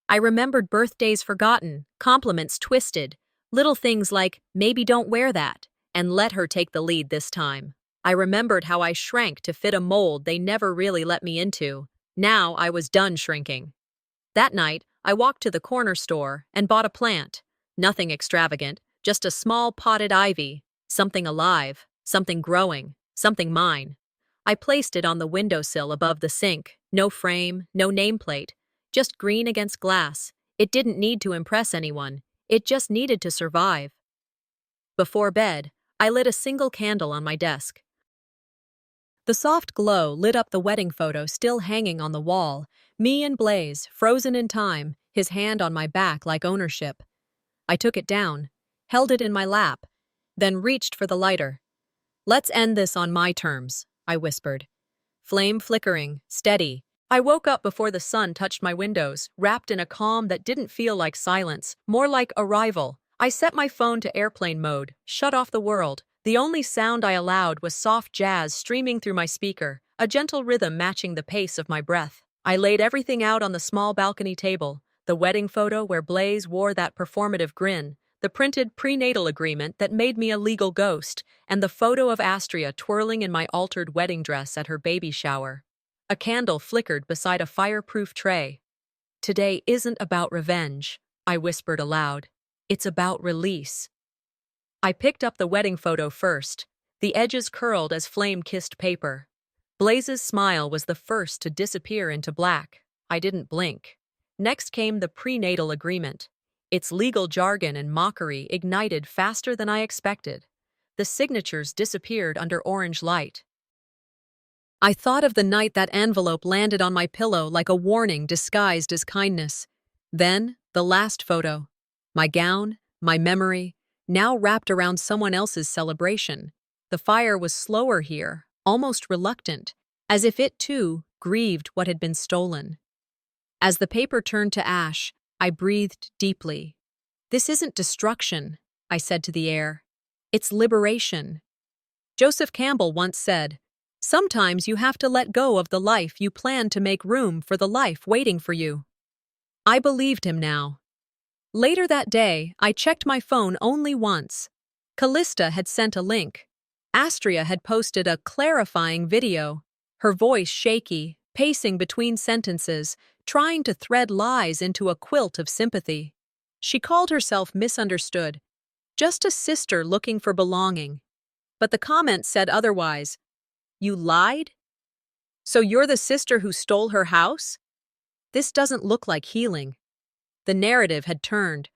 I remembered birthdays forgotten, compliments twisted, little things like, maybe don't wear that, and let her take the lead this time. I remembered how I shrank to fit a mold they never really let me into. Now I was done shrinking. That night, I walked to the corner store and bought a plant. Nothing extravagant, just a small potted ivy, something alive, something growing, something mine. I placed it on the windowsill above the sink, no frame, no nameplate, just green against glass. It didn't need to impress anyone, it just needed to survive. Before bed, I lit a single candle on my desk. The soft glow lit up the wedding photo still hanging on the wall, me and Blaze, frozen in time, his hand on my back like ownership. I took it down, held it in my lap, then reached for the lighter. Let's end this on my terms, I whispered. Flame flickering, steady. I woke up before the sun touched my windows, wrapped in a calm that didn't feel like silence, more like arrival. I set my phone to airplane mode, shut off the world. The only sound I allowed was soft jazz streaming through my speaker, a gentle rhythm matching the pace of my breath. I laid everything out on the small balcony table, the wedding photo where Blaze wore that performative grin, the printed prenatal agreement that made me a legal ghost, and the photo of Astria twirling in my altered wedding dress at her baby shower. A candle flickered beside a fireproof tray. Today isn't about revenge, I whispered aloud. It's about release. I picked up the wedding photo first, the edges curled as flame-kissed paper. Blaze's smile was the first to disappear into black. I didn't blink. Next came the prenatal agreement. Its legal jargon and mockery ignited faster than I expected. The signatures disappeared under orange light. I thought of the night that envelope landed on my pillow like a warning disguised as kindness. Then, the last photo. My gown, my memory, now wrapped around someone else's celebration. The fire was slower here, almost reluctant, as if it too grieved what had been stolen. As the paper turned to ash, I breathed deeply. This isn't destruction, I said to the air. It's liberation. Joseph Campbell once said, "Sometimes you have to let go of the life you plan to make room for the life waiting for you." I believed him now. Later that day, I checked my phone only once. Callista had sent a link. Astria had posted a clarifying video, her voice shaky, pacing between sentences, trying to thread lies into a quilt of sympathy. She called herself misunderstood, just a sister looking for belonging. But the comments said otherwise. You lied? So you're the sister who stole her house? This doesn't look like healing. The narrative had turned.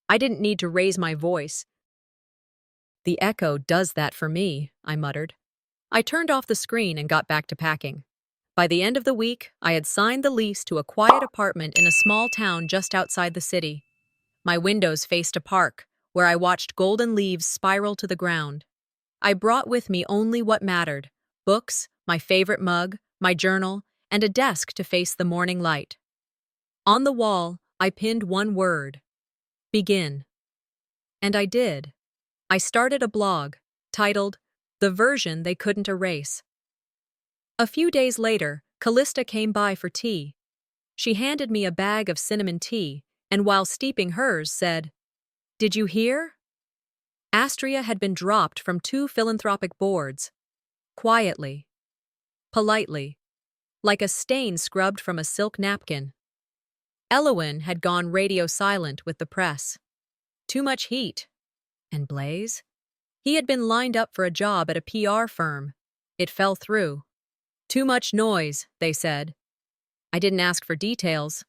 I didn't need to raise my voice. The echo does that for me, I muttered. I turned off the screen and got back to packing. By the end of the week, I had signed the lease to a quiet apartment in a small town just outside the city. My windows faced a park, where I watched golden leaves spiral to the ground. I brought with me only what mattered: books, my favorite mug, my journal, and a desk to face the morning light. On the wall, I pinned one word: begin. And I did. I started a blog, titled, "The Version They Couldn't Erase." A few days later, Callista came by for tea. She handed me a bag of cinnamon tea, and while steeping hers, said, "Did you hear?" Astria had been dropped from 2 philanthropic boards. Quietly. Politely. Like a stain scrubbed from a silk napkin. Elowin had gone radio silent with the press. Too much heat. And Blaze? He had been lined up for a job at a PR firm. It fell through. Too much noise, they said. I didn't ask for details.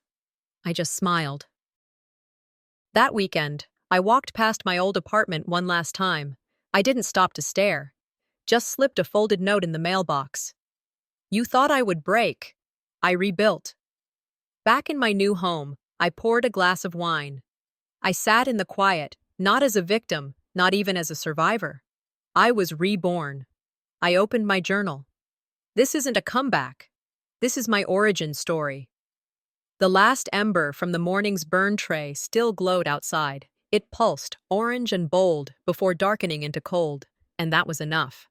I just smiled. That weekend, I walked past my old apartment one last time. I didn't stop to stare. Just slipped a folded note in the mailbox. You thought I would break. I rebuilt. Back in my new home, I poured a glass of wine. I sat in the quiet, not as a victim, not even as a survivor. I was reborn. I opened my journal. This isn't a comeback. This is my origin story. The last ember from the morning's burn tray still glowed outside. It pulsed, orange and bold, before darkening into cold, and that was enough.